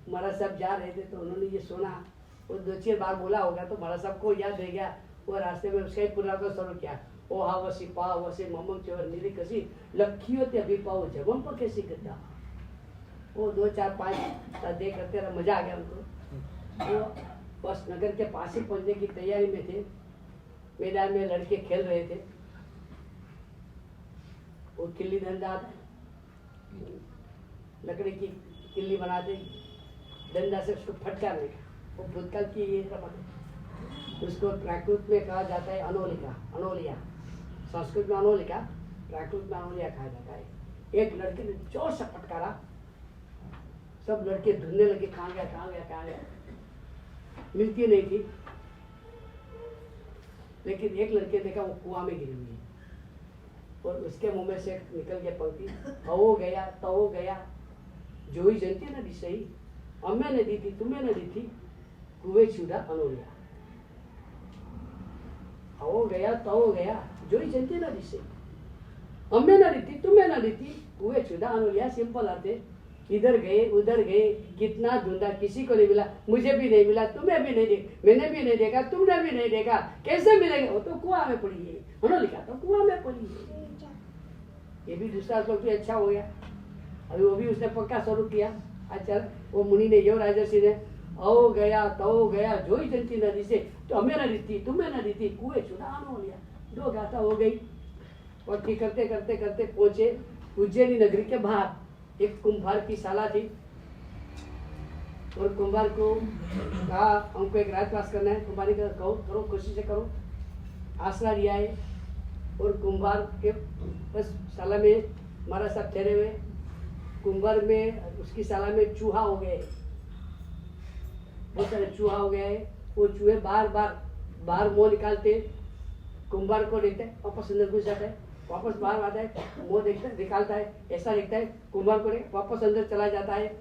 महाराज साहब जा रहे थे, तो उन्होंने ये सुना, वो 2-4 बार बोला होगा, तो महाराज साहब को याद रह गया। वो रास्ते में उसका ही पूरा तो शुरू किया, ओ हा वसी पा वसी ममम चेव निरीक्षसी लक्ष्य अभिपाओ जबम पकेसी गद्दा। वो 2-4-5 दे करते रहा, मजा आ गया उनको। वो बस नगर के पास ही पहुंचने की तैयारी में थे, मैदान में लड़के खेल रहे थे। वो किल्ली डंडा, लकड़ी की किल्ली बनाते, डंडा से उसको फटकारने का, वो भूतकाल की ये रमत। उसको प्राकृत में कहा जाता है अनोलिका, अनोलिया। संस्कृत में अनोलिका, प्राकृत में अनोलिया कहा जाता है। एक लड़के ने जोर से फटकारा, सब लड़के ढूंढने लगे, कहाँ गया कहाँ गया कहाँ गया, मिलती नहीं थी। लेकिन एक लड़के ने देखा वो कुआं में गिरी हुई है, और उसके मुंह में से निकल गया पंक्ति, हो गया तो गया, जो ही जनती न दी सही, अम्मे ने दी थी तुम्हें न दी थी, कुएं छुड़ा अनोलिया। हो गया तो गया, जो ही जनती न दी सही, अम्मे न दी थी तुम्हें न दी थी, कुएं छुड़ा अनोलिया। सिंपल आते, इधर गए उधर गए, कितना ढूंढा, किसी को नहीं मिला, मुझे भी नहीं मिला, तुम्हें भी नहीं देखा, मैंने भी नहीं देखा, तुमने भी नहीं देखा, कैसे मिलेगा? वो तो कुआं में पड़ी है, उन्होंने लिखा तो कुआं में पड़ी है। ये भी दूसरा श्लोक भी अच्छा हो गया, अभी वो भी उसने पक्का स्वरूप किया। अच्छा, वो मुनि ने यो राजर्षि ने, ओ गया तो गया, जो ही जनती नदी से, तो हमें न दी थी तुम्हें न दी थी, कुएं छुड़ान हो लिया। 2 गाथा हो गई। पट्टी करते करते करते पहुंचे उज्जैनी नगरी के बाहर। एक कुंभार की शाला थी, और कुंभार को कहा हमको एक रात वास करना है। कुंभारी का कहो करो, खुशी से करो। आसरा लिया है, और कुंभार के बस शाला में महाराज साहब ठहरे हुए। कुंभार में उसकी शाला में चूहा हो गए, बहुत सारे चूहा हो गए। वो चूहे बार बार मुंह निकालते, कुंभार को देखते हैं, वापस अंदर घुस जाता है, वापस बाहर आता है, मुंह देखता है, निकालता है, ऐसा दिखता है, कुंभार को वापस अंदर चला जाता है।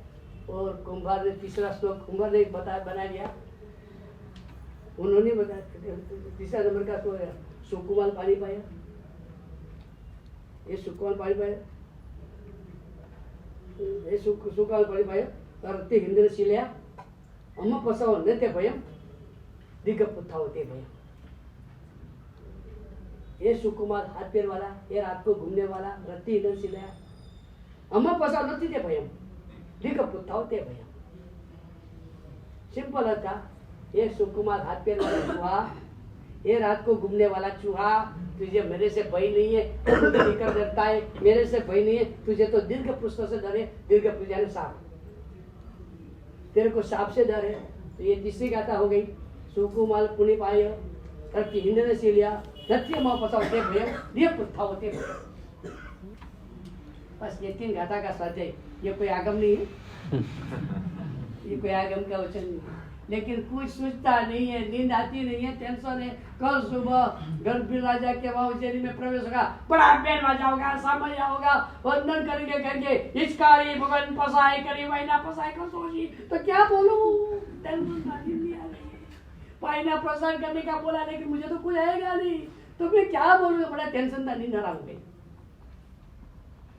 और कुंभार ने तीसरा श्लोक कुंभार ने बना लिया, उन्होंने बताया। तीसरा नंबर का तो सुकुमाल पानी पाया, ये सुकुमाल पानी पाया, ये सुकुमाल पानी पाया, तरते हिंदन शिल्या अम्मा पसाव नते भयम दिग्ग पुथा होते भयम। ये सुकुमार हाथ पैर वाला, ये रात को घूमने वाला, रत्ती हिंदन शिल्या अम्मा पसाव नती ते भयम दिग्ग पुथा होते भयम। सिंपल था, ये सुकुमार हाथ पैर वाला चूहा, ये रात को घूमने वाला चूहा, तुझे मेरे से भय नहीं है, तो मुझे लेकर डरता है, मेरे से भय नहीं है, तुझे तो दीर्घ पुष्प से डर है, दीर्घ पुष्प यानी सांप, तेरे को सांप से डर है। तो ये तीसरी गाथा हो गई, सुकुमाल पुण्य पाय रत्ती हिंदन शिल्या रत्ती माँ पसा होते भय दिए पुथा होते भय। बस ये 3 गाथा का स्वाध्याय, ये कोई आगम नहीं है, ये कोई आगम का वचन नहीं है। लेकिन कुछ सोचता नहीं है, नींद आती नहीं है, टेंशन है। कल सुबह गणपति राजा के वहां उज्जैनी में प्रवेश होगा, बड़ा बैंड बाजा होगा, सामया होगा, वंदन करेंगे करके हिचकारी भगवान पसाई करी महीना पसाई कर सोची, तो क्या बोलूं, टेंशन नहीं आ रही है। महीना प्रसार करने का बोला, लेकिन मुझे तो कुछ आएगा नहीं, तो मैं क्या बोलूं, बड़ा टेंशन था, नींद हराम गई।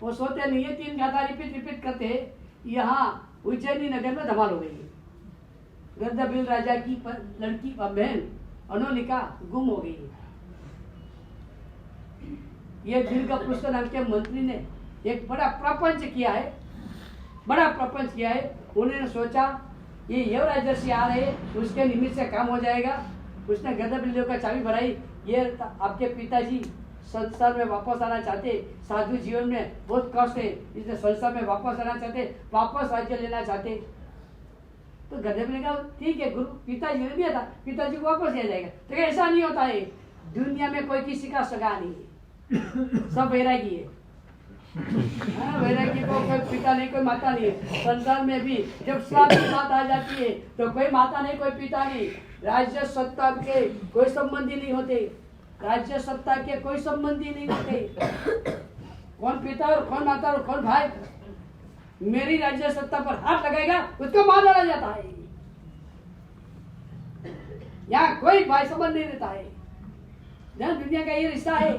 वो सोते नहीं है, 3 गाथा रिपीट करते। यहाँ उज्जैनी नगर में धमाल हो गई। गर्दभील राजा की लड़की बहन अनोलिका गुम हो गई। ये दीर्घपुष्ट नाम के मंत्री ने एक बड़ा प्रपंच किया है, उन्होंने सोचा ये युवराज जैसे आ रहे, उसके निमित्त से काम हो जाएगा। उसने गर्दभील का चाबी भराई, ये आपके पिताजी संसार में वापस आना चाहते, साधु जीवन में बहुत कष्ट है, इसलिए संसार में वापस आना चाहते, वापस राज्य लेना चाहते। तो गर्दभील ने कहा ठीक है गुरु, पिताजी ने दिया था, पिताजी को वापस दिया जाएगा। तो ऐसा नहीं होता है, दुनिया में कोई किसी का सगा नहीं है, सब वैरागी है। वैरागी को कोई पिता नहीं, कोई माता नहीं है। संसार में भी जब श्राप की बात आ जाती है तो कोई माता नहीं, कोई पिता नहीं, राज्य सत्ता के कोई संबंधी नहीं होते, राज्य सत्ता के कोई संबंधी नहीं होते। कौन पिता और कौन माता और कौन भाई मेरी राज्य सत्ता पर हाथ लगाएगा, उसको मार डाला जाता है। यहाँ कोई भाई संबंध नहीं रहता है। यहाँ दुनिया का ये रिश्ता है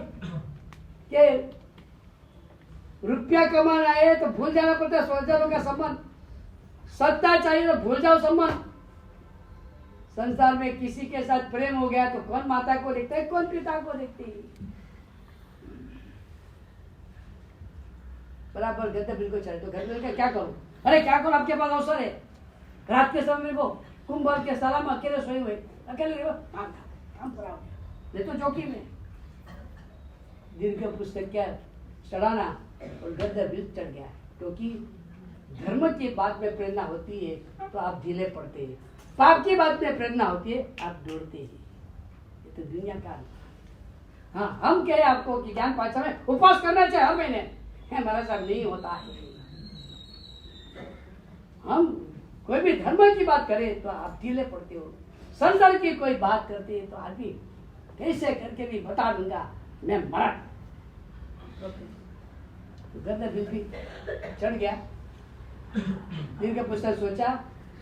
कि रुपया कमाना है तो भूल जाना पड़ता है स्वजनों का संबंध, सत्ता चाहिए तो भूल जाओ संबंध। संसार में किसी के साथ प्रेम हो गया तो कौन माता को देखता है, कौन पिता को देखती है। बराबर गर्दभील को चले तो गर्दभील का क्या करूं, अरे क्या करूं, आपके पास अवसर है। रात के समय को कुंभ के साला में अकेले सोए हुए, अकेले काम कराओ, नहीं तो जोखिम में। दीर्घ पुस्तक क्या चढ़ाना, और गर्दभील चढ़ गया, क्योंकि धर्म की बात में प्रेरणा होती है तो आप ढीले पड़ते हैं, पाप की बात में प्रेरणा होती है आप दौड़ते हैं। ये तो दुनिया का। हाँ, हम कहे आपको कि ज्ञान पाठशाला में उपवास करना चाहिए हर महीने, हमारा सब नहीं होता है। हम कोई भी धर्म की बात करें तो आप ढीले पड़ते हो, संसार की कोई बात करते हैं तो आदमी कैसे करके भी बता दूंगा मैं मरण। गर्दभील भी चढ़ गया। दीर्घ पुस्तक सोचा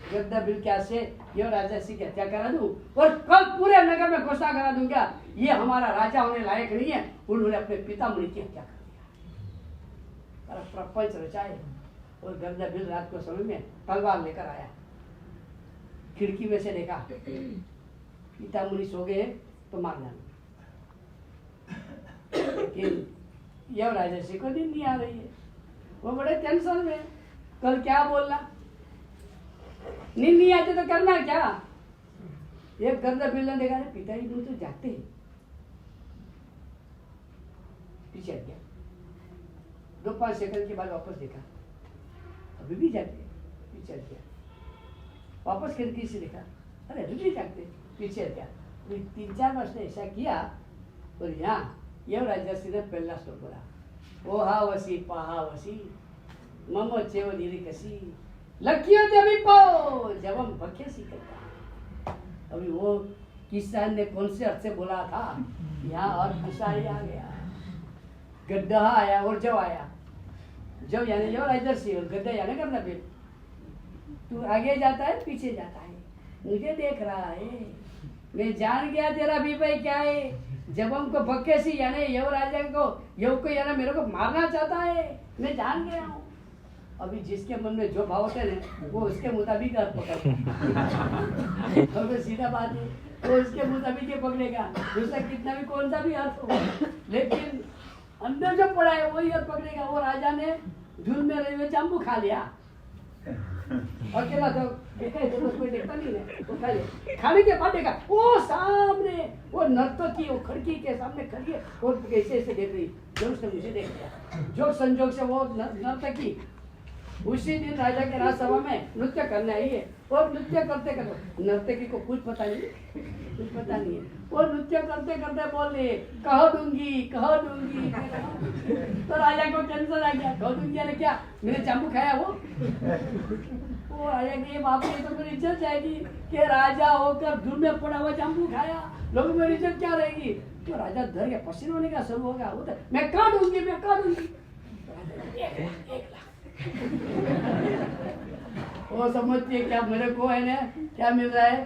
गर्दभील क्या से ये राजा सिंह की हत्या करा दूं और कल पूरे नगर में घोषणा करा दूंगा ये हमारा राजा होने लायक नहीं है। उन्होंने अपने पिता मुनि की हत्या कर दिया। प्रपंच रचाए और गर्दभील रात को समय में तलवार लेकर आया। खिड़की में से देखा पिता मुनि सो गए तो मार डाला, लेकिन यह राजा सिंह को नींद नहीं आ रही है, वो बड़े टेंशन में। कल क्या बोलना, नींद नहीं आती तो करना क्या। एक गर्दभील ने देखा पिताजी मुझे तो जागते हैं, पीछे हट गया। 2-5 सेकंड के बाद वापस देखा, अभी भी जागते, पीछे हट गया। वापस खिड़की से देखा, अरे अभी भी जागते, पीछे हट गया। 3-4 वर्ष ने ऐसा किया और यहाँ यह राजा सिंह पहला श्लोक बोला, ओहा वसी पाहा वसी मम चेव निरिकसी लकियों ते अभी पाओ जब हम भखे सी करता। अभी वो किसान ने कौन से अर्थ से बोला था, यहाँ और फंसाई आ गया, गड्ढा आया और जब आया। जब यानी जो राजा सिंह और गड्ढा यानी गर्दभील। तू आगे जाता है पीछे जाता है, मुझे देख रहा है, मैं जान गया तेरा भी भाई क्या है। जब हमको भक्के सी यानी यव राजा को यव को यानी मेरे को मारना चाहता है, मैं जान गया हूँ। अभी जिसके मन में जो भाव होते हैं वो उसके मुताबिक अर्थ पकड़ेगा। तो सीधा बात है, वो उसके मुताबिक ही पकड़ेगा, दूसरा कितना भी कौन सा भी अर्थ हो, लेकिन अंदर जो पड़ा है वही अर्थ पकड़ेगा। वो राजा ने झूल में रहे हुए जाम्बू खा लिया, अकेला तो देखा है, तो कोई देखता नहीं है, वो खा लिया। खाने के बाद देखा वो सामने वो नर्तकी वो खिड़की के सामने खड़ी है और ऐसे ऐसे देख रही, जो उसने मुझे देख लिया। जो संजोग से वो नर्तकी उसी दिन राजा के राजसभा में नृत्य करने आई है और नृत्य करते करते नर्तकी को कुछ पता नहीं है और नृत्य करते करते बोल रही है कह दूंगी। तो राजा को टेंशन आ गया, कह दूंगी अरे क्या मेरे जामुन खाया वो राजा की बाप ये तो मेरी इज्जत जाएगी कि राजा होकर धूल में पड़ा हुआ जामुन खाया, लोगों मेरी इज्जत क्या रहेगी। तो राजा डर गया, पसीना होने का शुरू हो गया, वो मैं कह दूंगी। वो समझती है क्या मेरे को है ना क्या मिल रहा है,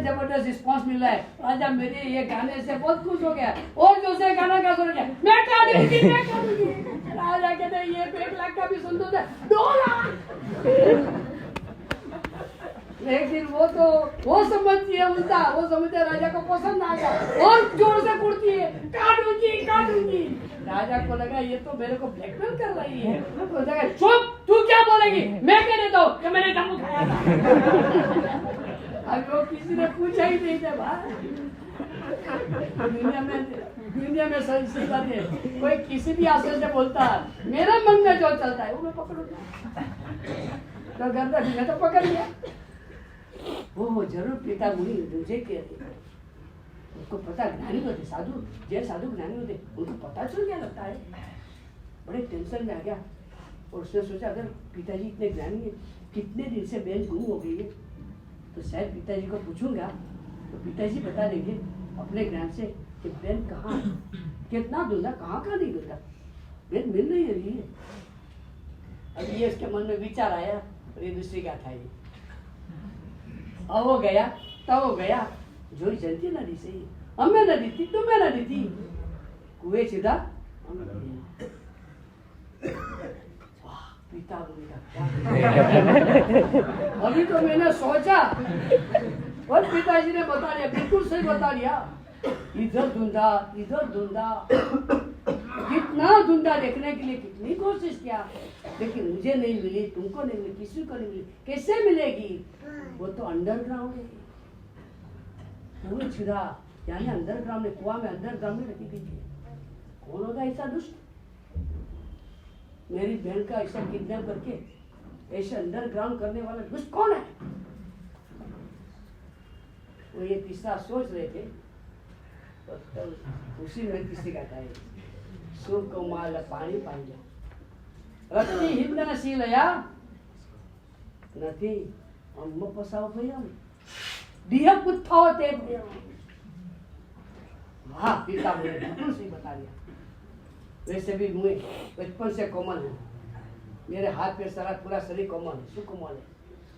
जबरदस्त रिस्पॉन्स मिल रहा है। राजा मेरे ये गाने से बहुत खुश हो गया और जो से गाना का सुन गया, मैं कर दूंगी। राजा कहते ये 1 लाख का भी सुन दो 2 लाख। लेकिन वो समझती है उल्टा, वो समझते है राजा को पसंद आ गया और जोर से कुड़ती है काटूंगी। राजा को लगा ये तो मेरे को ब्लैकमेल कर रही है, तो लगा चुप, तू क्या बोलेगी, मैं कह देता हूँ कि मैंने जामुन खाया था। अब वो किसी ने पूछा ही नहीं था भाई। दुनिया में सही बात है, कोई किसी भी आशय से बोलता है मेरे मन में जो चलता है वो मैं पकड़ूंगा, तो गर्दा भी तो पकड़ लिया। वो जरूर पिता मुनि मुझे कह रहे, उसको पता ज्ञानी होते साधु, जय साधु ज्ञानी होते, उनको पता चल गया लगता है। बड़े टेंशन में आ गया और उसने सोचा अगर पिताजी इतने ज्ञानी है, कितने दिन से बेंच गुम हो गई है, तो शायद पिताजी को पूछूंगा तो पिताजी बता देंगे अपने ज्ञान से कि बेन कहाँ है, कितना दूंगा, कहाँ नहीं दूंगा, बेन मिल नहीं रही है। अब ये उसके मन में विचार आया और ये दूसरी गाथा है। अब वो गया तब वो गया जोई जलती नदी से, हमें नदी थी तुम्हें नदी थी, कुएं सीधा पिता अभी तो मैंने सोचा और पिताजी ने बता दिया, बिल्कुल सही बता दिया। इधर धुंधा कितना धुंधा देखने के लिए कितनी कोशिश किया, लेकिन मुझे नहीं मिली, तुमको नहीं मिली, किसी को नहीं मिली, कैसे मिलेगी। वो तो अंडरग्राउंड है, पूरी छिदा यानी अंडरग्राउंड में, कुआं में अंडरग्राउंड में रखी गई है। कौन होगा ऐसा दुष्ट, मेरी बहन का ऐसा किडनैप करके ऐसे अंडरग्राउंड करने वाला दुष्ट कौन है। वो ये तीसरा सोच रहे थे, तो उसी में तीसरी गाता है, सुकुमार पानी पाइया रत्ती हिंदनशीलया नथी अम्म पसाव भयम दिया पुत्थो ते भयम। हाँ पिता मुझे बिल्कुल सही बता दिया। वैसे भी मुझे बचपन से कोमल है, मेरे हाथ पैर सारा पूरा शरीर कोमल है, सुकोमल है,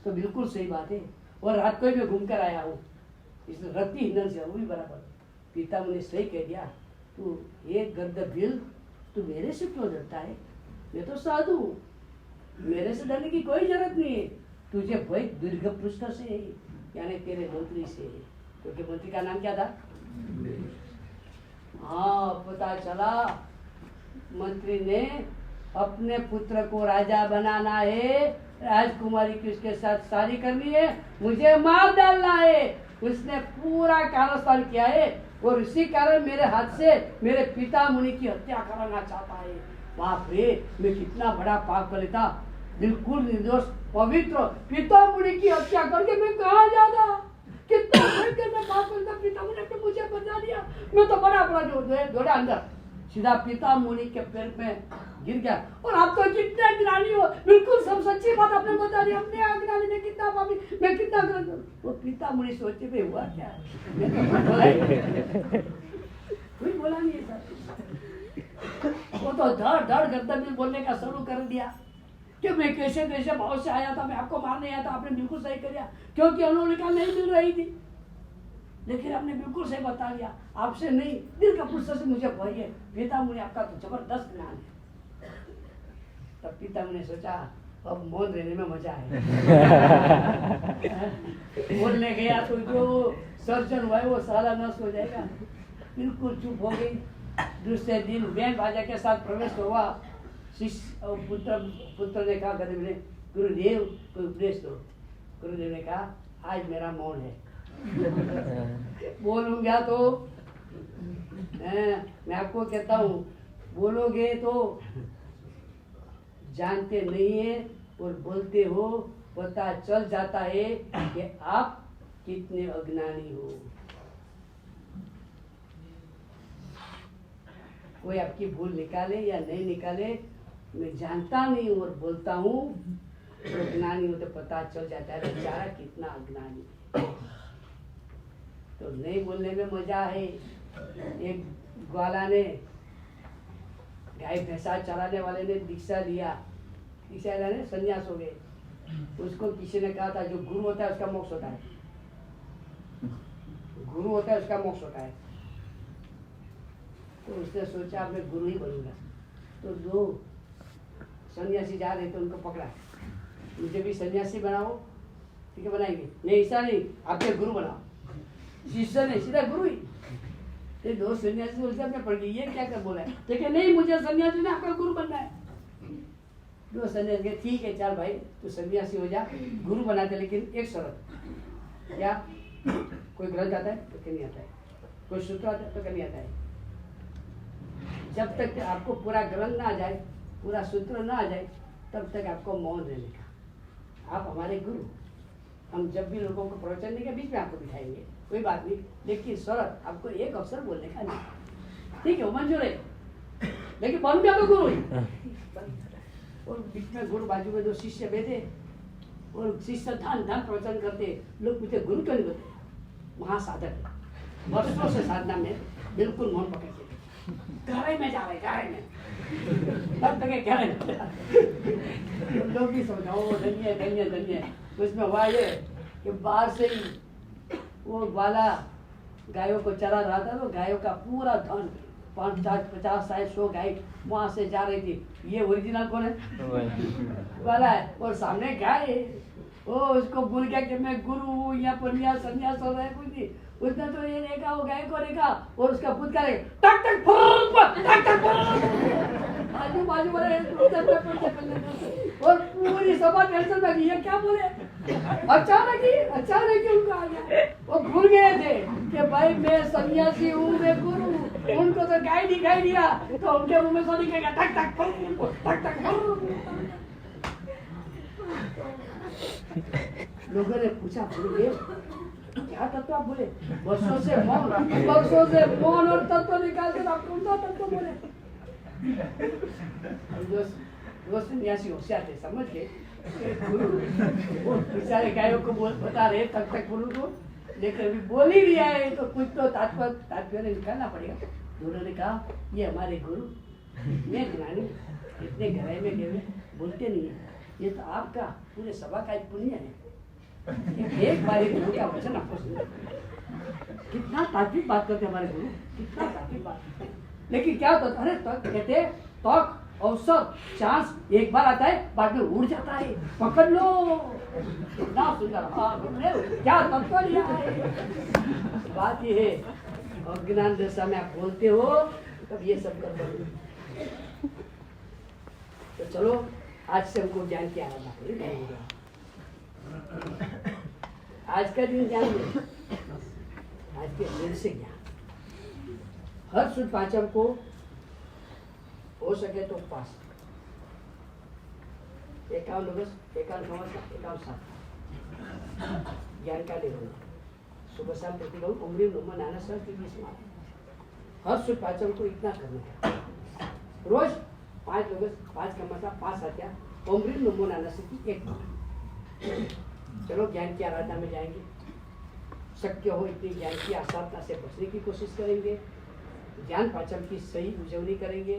तो बिल्कुल सही बात है। और रात को भी घूम कर आया हूँ, इसलिए रत्ती हिंदन से वो भी बराबर। पिता मुझे सही कह दिया, तू एक गर्द बिल तू मेरे से क्यों डरता है, मैं तो साधु हूँ, मेरे से डरने की कोई जरूरत नहीं है। तुझे भय दीर्घ पृष्ठ से है, यानी तेरे मंत्री से, क्योंकि मंत्री का नाम क्या था। हाँ पता चला मंत्री ने अपने पुत्र को राजा बनाना है, राजकुमारी की उसके साथ शादी करनी है, मुझे मार डालना है। उसने पूरा कारस्तान किया है और इसी कारण मेरे हाथ से मेरे पिता मुनि की हत्या कराना चाहता है। बाप रे, मैं कितना बड़ा पाप कर लेता, बिल्कुल निर्दोष पवित्र पिता मुनि की हत्या करके मैं कहाँ जाता, कितना भयंकर मैं पाप करता। पिता मुनि ने मुझे बचा दिया, मैं तो बड़ा अपराध दौड़ा अंदर, सीधा पिता मुनि के पैर पे गिर गया। और आप तो कितने ज्ञानी हो, बिल्कुल सब सच्ची बात आपने बता दी, अपने अज्ञानी में कितना पापी, मैं कितना गलत। वो पिता मुनि सोचे भाई हुआ क्या, कोई बोला नहीं है सर। वो तो धड़ धड़ गर्दन बोलने का शुरू कर दिया कि मैं कैसे कैसे भाव से आया था, मैं आपको मारने आया था, आपने बिल्कुल सही किया, क्योंकि अनुलिका नहीं मिल रही थी, लेकिन आपने बिल्कुल सही बता दिया, आपसे नहीं दिल का पुरुष से मुझे भय है। पिता मुनि आपका तो जबरदस्त ज्ञान है। तब पिता मुनि सोचा अब मौन रहने में मजा है। बोलने गया तो जो सर्जन हुआ है वो सारा नष्ट हो जाएगा, बिल्कुल चुप हो गई। दूसरे दिन बैंड बाजा के साथ प्रवेश हुआ, शिष्य और पुत्र ने कहा गुरुदेव कोई उपदेश दो। गुरुदेव ने कहा आज मेरा मौन है, बोलूंगा तो मैं आपको कहता हूँ, बोलोगे तो जानते नहीं है और बोलते हो, पता चल जाता है कि आप कितने अज्ञानी हो। कोई आपकी भूल निकाले या नहीं निकाले, मैं जानता नहीं हूँ और बोलता हूँ, तो अज्ञानी हो तो पता चल जाता है बेचारा कितना अज्ञानी है। तो नहीं बोलने में मजा है। एक ग्वाला ने, गाय भैंसा चराने वाले ने दीक्षा लिया, दीक्षा लेने संन्यास हो गए। उसको किसी ने कहा था जो गुरु होता है उसका मोक्ष होता है, गुरु होता है उसका मोक्ष होता है। तो उसने सोचा मैं गुरु ही बनूंगा। तो दो सन्यासी जा रहे थे, उनको पकड़ा, मुझे भी सन्यासी बनाओ। ठीक है बनाएंगे, नहीं ऐसा नहीं, आपके गुरु बनाओ। शिष्य ने सीधा गुरु ही। ये दो सन्यासी बोलते मैं पड़ गई, ये क्या कर बोला है? देखिए नहीं, मुझे सन्यासी ने आपका गुरु बनना है। दो सन्यासी के ठीक है चल भाई तू सन्यासी हो जा, गुरु बनाते, लेकिन एक शर्त। क्या? कोई ग्रंथ आता है तो क्या नहीं आता है, कोई सूत्र आता है तो क्या नहीं आता है। जब तक आपको पूरा ग्रंथ ना आ जाए, पूरा सूत्र ना आ जाए, तब तक आपको मौन रहने का। आप हमारे गुरु, हम जब भी लोगों को प्रवचन देंगे बीच में आपको बिठाएंगे, कोई बात नहीं, लेकिन शरत आपको एक अवसर बोलने का नहीं। ठीक है वो मंजूर है, लेकिन बन भी आपको गुरु ही। और बीच में गुरु बाजू में दो शिष्य बैठे और शिष्य धान धान प्रवचन करते, लोग पूछते गुरु क्यों नहीं बोलते? महासाधक वर्षों से साधना में बिल्कुल मौन पकड़ के गहराई में जा रहे, गहराई में तब तक गहराई में लोग भी समझाओ धन्य धन्य धन्य। उसमें हुआ ये कि बाहर से ही वो वाला गायों को चरा रहा था, तो गायों का पूरा धन 50-60-100 गाय वहां से जा रही थी। ये ओरिजिनल कौन है? वाला है। और सामने गाय है, वो उसको भूल गया कि मैं गुरु हूँ, यहाँ पर यहाँ संन्यास हो रहा है कुछ नहीं। उसने तो ये देखा, वो गाय को देखा और उसका खुद का टक टक टक टक आजू बाजू वाले और पूरी सभा टेंशन में ये क्या बोले। अचानक ही उनको आ गया, वो भूल गए थे कि भाई मैं सन्यासी हूँ, मैं गुरु हूँ। उनको तो गाय दिखाई दिया तो उनके मुंह में सो निकलेगा टक टक टक टक। लोगों ने पूछा बोले क्या तत्व आप बोले? वर्षों से मौन और तत्व निकाल के आप कौन सा तत्व बोले? जो सन्यासी होशियार थे समझ के गुरु वो बेचारे गायों को बता रहे तक तक गुरु को, लेकर भी बोल ही दिया है तो कुछ तो तात्पर्य निकालना पड़ेगा। दोनों ने कहा ये हमारे गुरु, मैं ज्ञानी, इतने गहराई में गए बोलते नहीं है, ये तो आपका पूरे सभा का एक पुण्य है। एक बार गुरु का वचन आपको सुनो, कितना तात्विक बात करते हमारे गुरु, कितना तात्विक बात। लेकिन क्या होता? अरे तक कहते तक अवसर चांस एक बार आता है, बाद में उड़ जाता है, पकड़ लो। कितना सुंदर, क्या तत्व लिया है। बात ये है अज्ञान दशा में आप बोलते हो तब ये सब कर। तो चलो आज से हमको ज्ञान की आराधना करें। आज का दिन ज्ञान है, आज के दिन से ज्ञान। हर सुध पाचन को हो सके तो पास 51 अगस्त 51 ज्ञान का दिन होना। सुबह शाम प्रतिगम उम्र नमन नाना सर की 20 मार्च हर सुध पाचन को इतना करना है। रोज 5 अगस्त 5 का मतलब 5 साथिया उम्र नमो नाना सर की 1 मार्च। चलो ज्ञान की आराधना में जाएंगे, शक्य हो इतनी ज्ञान की आसाधना से बचने की कोशिश करेंगे, ज्ञान पाचन की सही उजवनी करेंगे।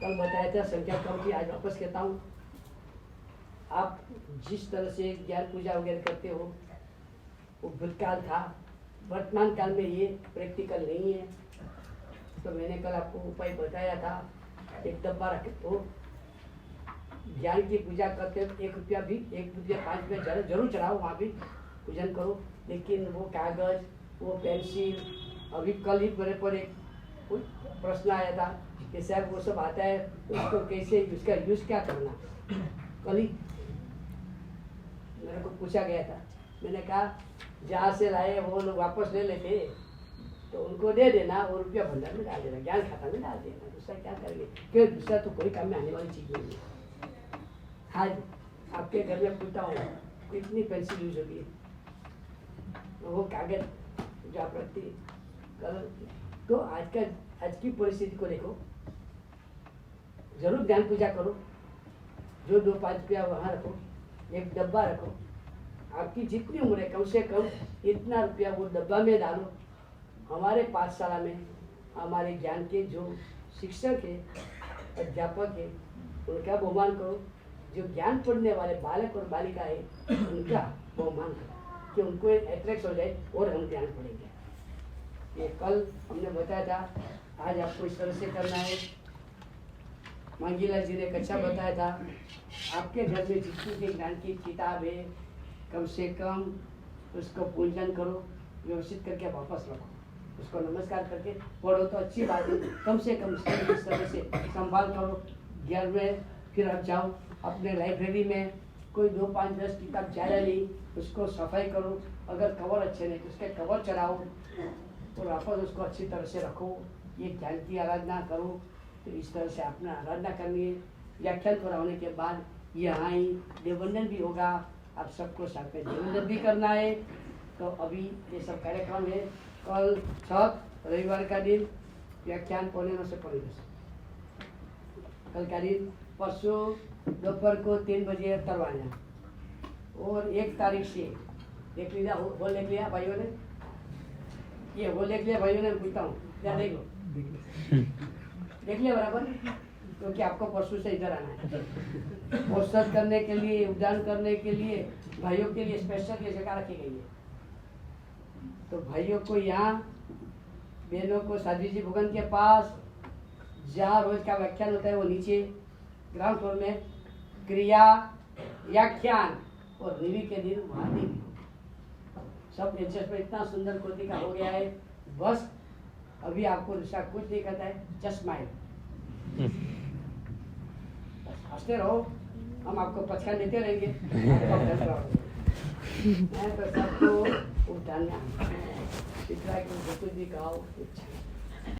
कल बताया था संख्या कम थी, आज वापस कहता हूँ, आप जिस तरह से ज्ञान पूजा वगैरह करते हो वो भूतकाल था, वर्तमान काल में ये प्रैक्टिकल नहीं है। तो मैंने कल आपको उपाय बताया था, एक डब्बा रखे तो ज्ञान की पूजा करते हो 1 रुपया भी 1 रुपया 5 रुपया जरूर चढ़ाओ, वहाँ भी पूजन करो। लेकिन वो कागज, वो पेंसिल, अभी कल ही मेरे पर एक प्रश्न आया था कि साहब वो सब आता है उसको कैसे उसका यूज़ क्या करना। कल ही मेरे को पूछा गया था, मैंने कहा जहाँ से लाए वो लोग वापस ले लेते तो उनको दे देना, वो रुपया भंडार में डाल देना, ज्ञान खाता में डाल देना, दूसरा क्या करेंगे? क्यों दूसरा तो कोई काम में आने वाली चीज़ नहीं है। आज आपके घर में पूछता हूँ कितनी पेंसिल यूज होती है, वो कागज जो आप रखती है कलर। तो आज की परिस्थिति को देखो, जरूर ज्ञान पूजा करो, जो 2-5 रुपया वहाँ रखो, एक डब्बा रखो, आपकी जितनी उम्र है कम से कम इतना रुपया वो डब्बा में डालो। हमारे पाठशाला में हमारे ज्ञान के जो शिक्षक है, अध्यापक है, उनका बहुमान करो। जो ज्ञान पढ़ने वाले बालक और बालिका है उनका बहुमान करो कि उनको अट्रैक्ट हो जाए और हम ज्ञान पढ़ेंगे। ये कल हमने बताया था, आज आपको इस तरह से करना है। मांगीलाल जी ने अच्छा बताया था, आपके घर में जितनी भी ज्ञान की किताब है कम से कम उसको पूजन करो, व्यवस्थित करके वापस रखो, उसको नमस्कार करके पढ़ो तो अच्छी बात है। कम से कम इस तरह से संभाल करो। घर में फिर आप जाओ अपने लाइब्रेरी में, कोई 2, 5, 10 किताब ज़्यादा नहीं, उसको सफाई करो। अगर कवर अच्छे नहीं तो उसके कवर चढ़ाओ और वापस उसको अच्छी तरह से रखो। ये ज्ञान की आराधना करो। तो इस तरह से अपना आराधना करनी है। व्याख्यान पूरा होने के बाद यहाँ ही देववंदन भी होगा, आप सबको साथ में देववंदन भी करना है। तो अभी ये सब कार्यक्रम है। कल 6 रविवार का दिन व्याख्यान 9:45 से 9:45, कल का दिन। परसों दोपहर को 3 बजे करवाना, और 1 तारीख से देख लीजिए। होल देख लिया भाइयों ने, ये होल देख लिया भाइयों ने, पूछता हूँ क्या देख लो, देख लिया बराबर, क्योंकि आपको परसों से इधर आना है। पोस्टर करने के लिए, उद्यान करने के लिए भाइयों के लिए स्पेशल ये जगह रखी गई है। तो भाइयों को यहाँ, बहनों को साध्वी जी भगवान के पास, जहाँ रोज का व्याख्यान होता है वो नीचे ग्राउंड फ्लोर में क्रिया, व्याख्यान और रवि के दिन वहाँ दिन सब एडजस्ट में इतना सुंदर कोटि का हो गया है। बस अभी आपको दूसरा कुछ नहीं कहता है, जस्ट स्माइल, बस हंसते रहो, हम आपको पचका देते रहेंगे। मैं तो सबको उठाना, चित्रा को कुछ भी कहो,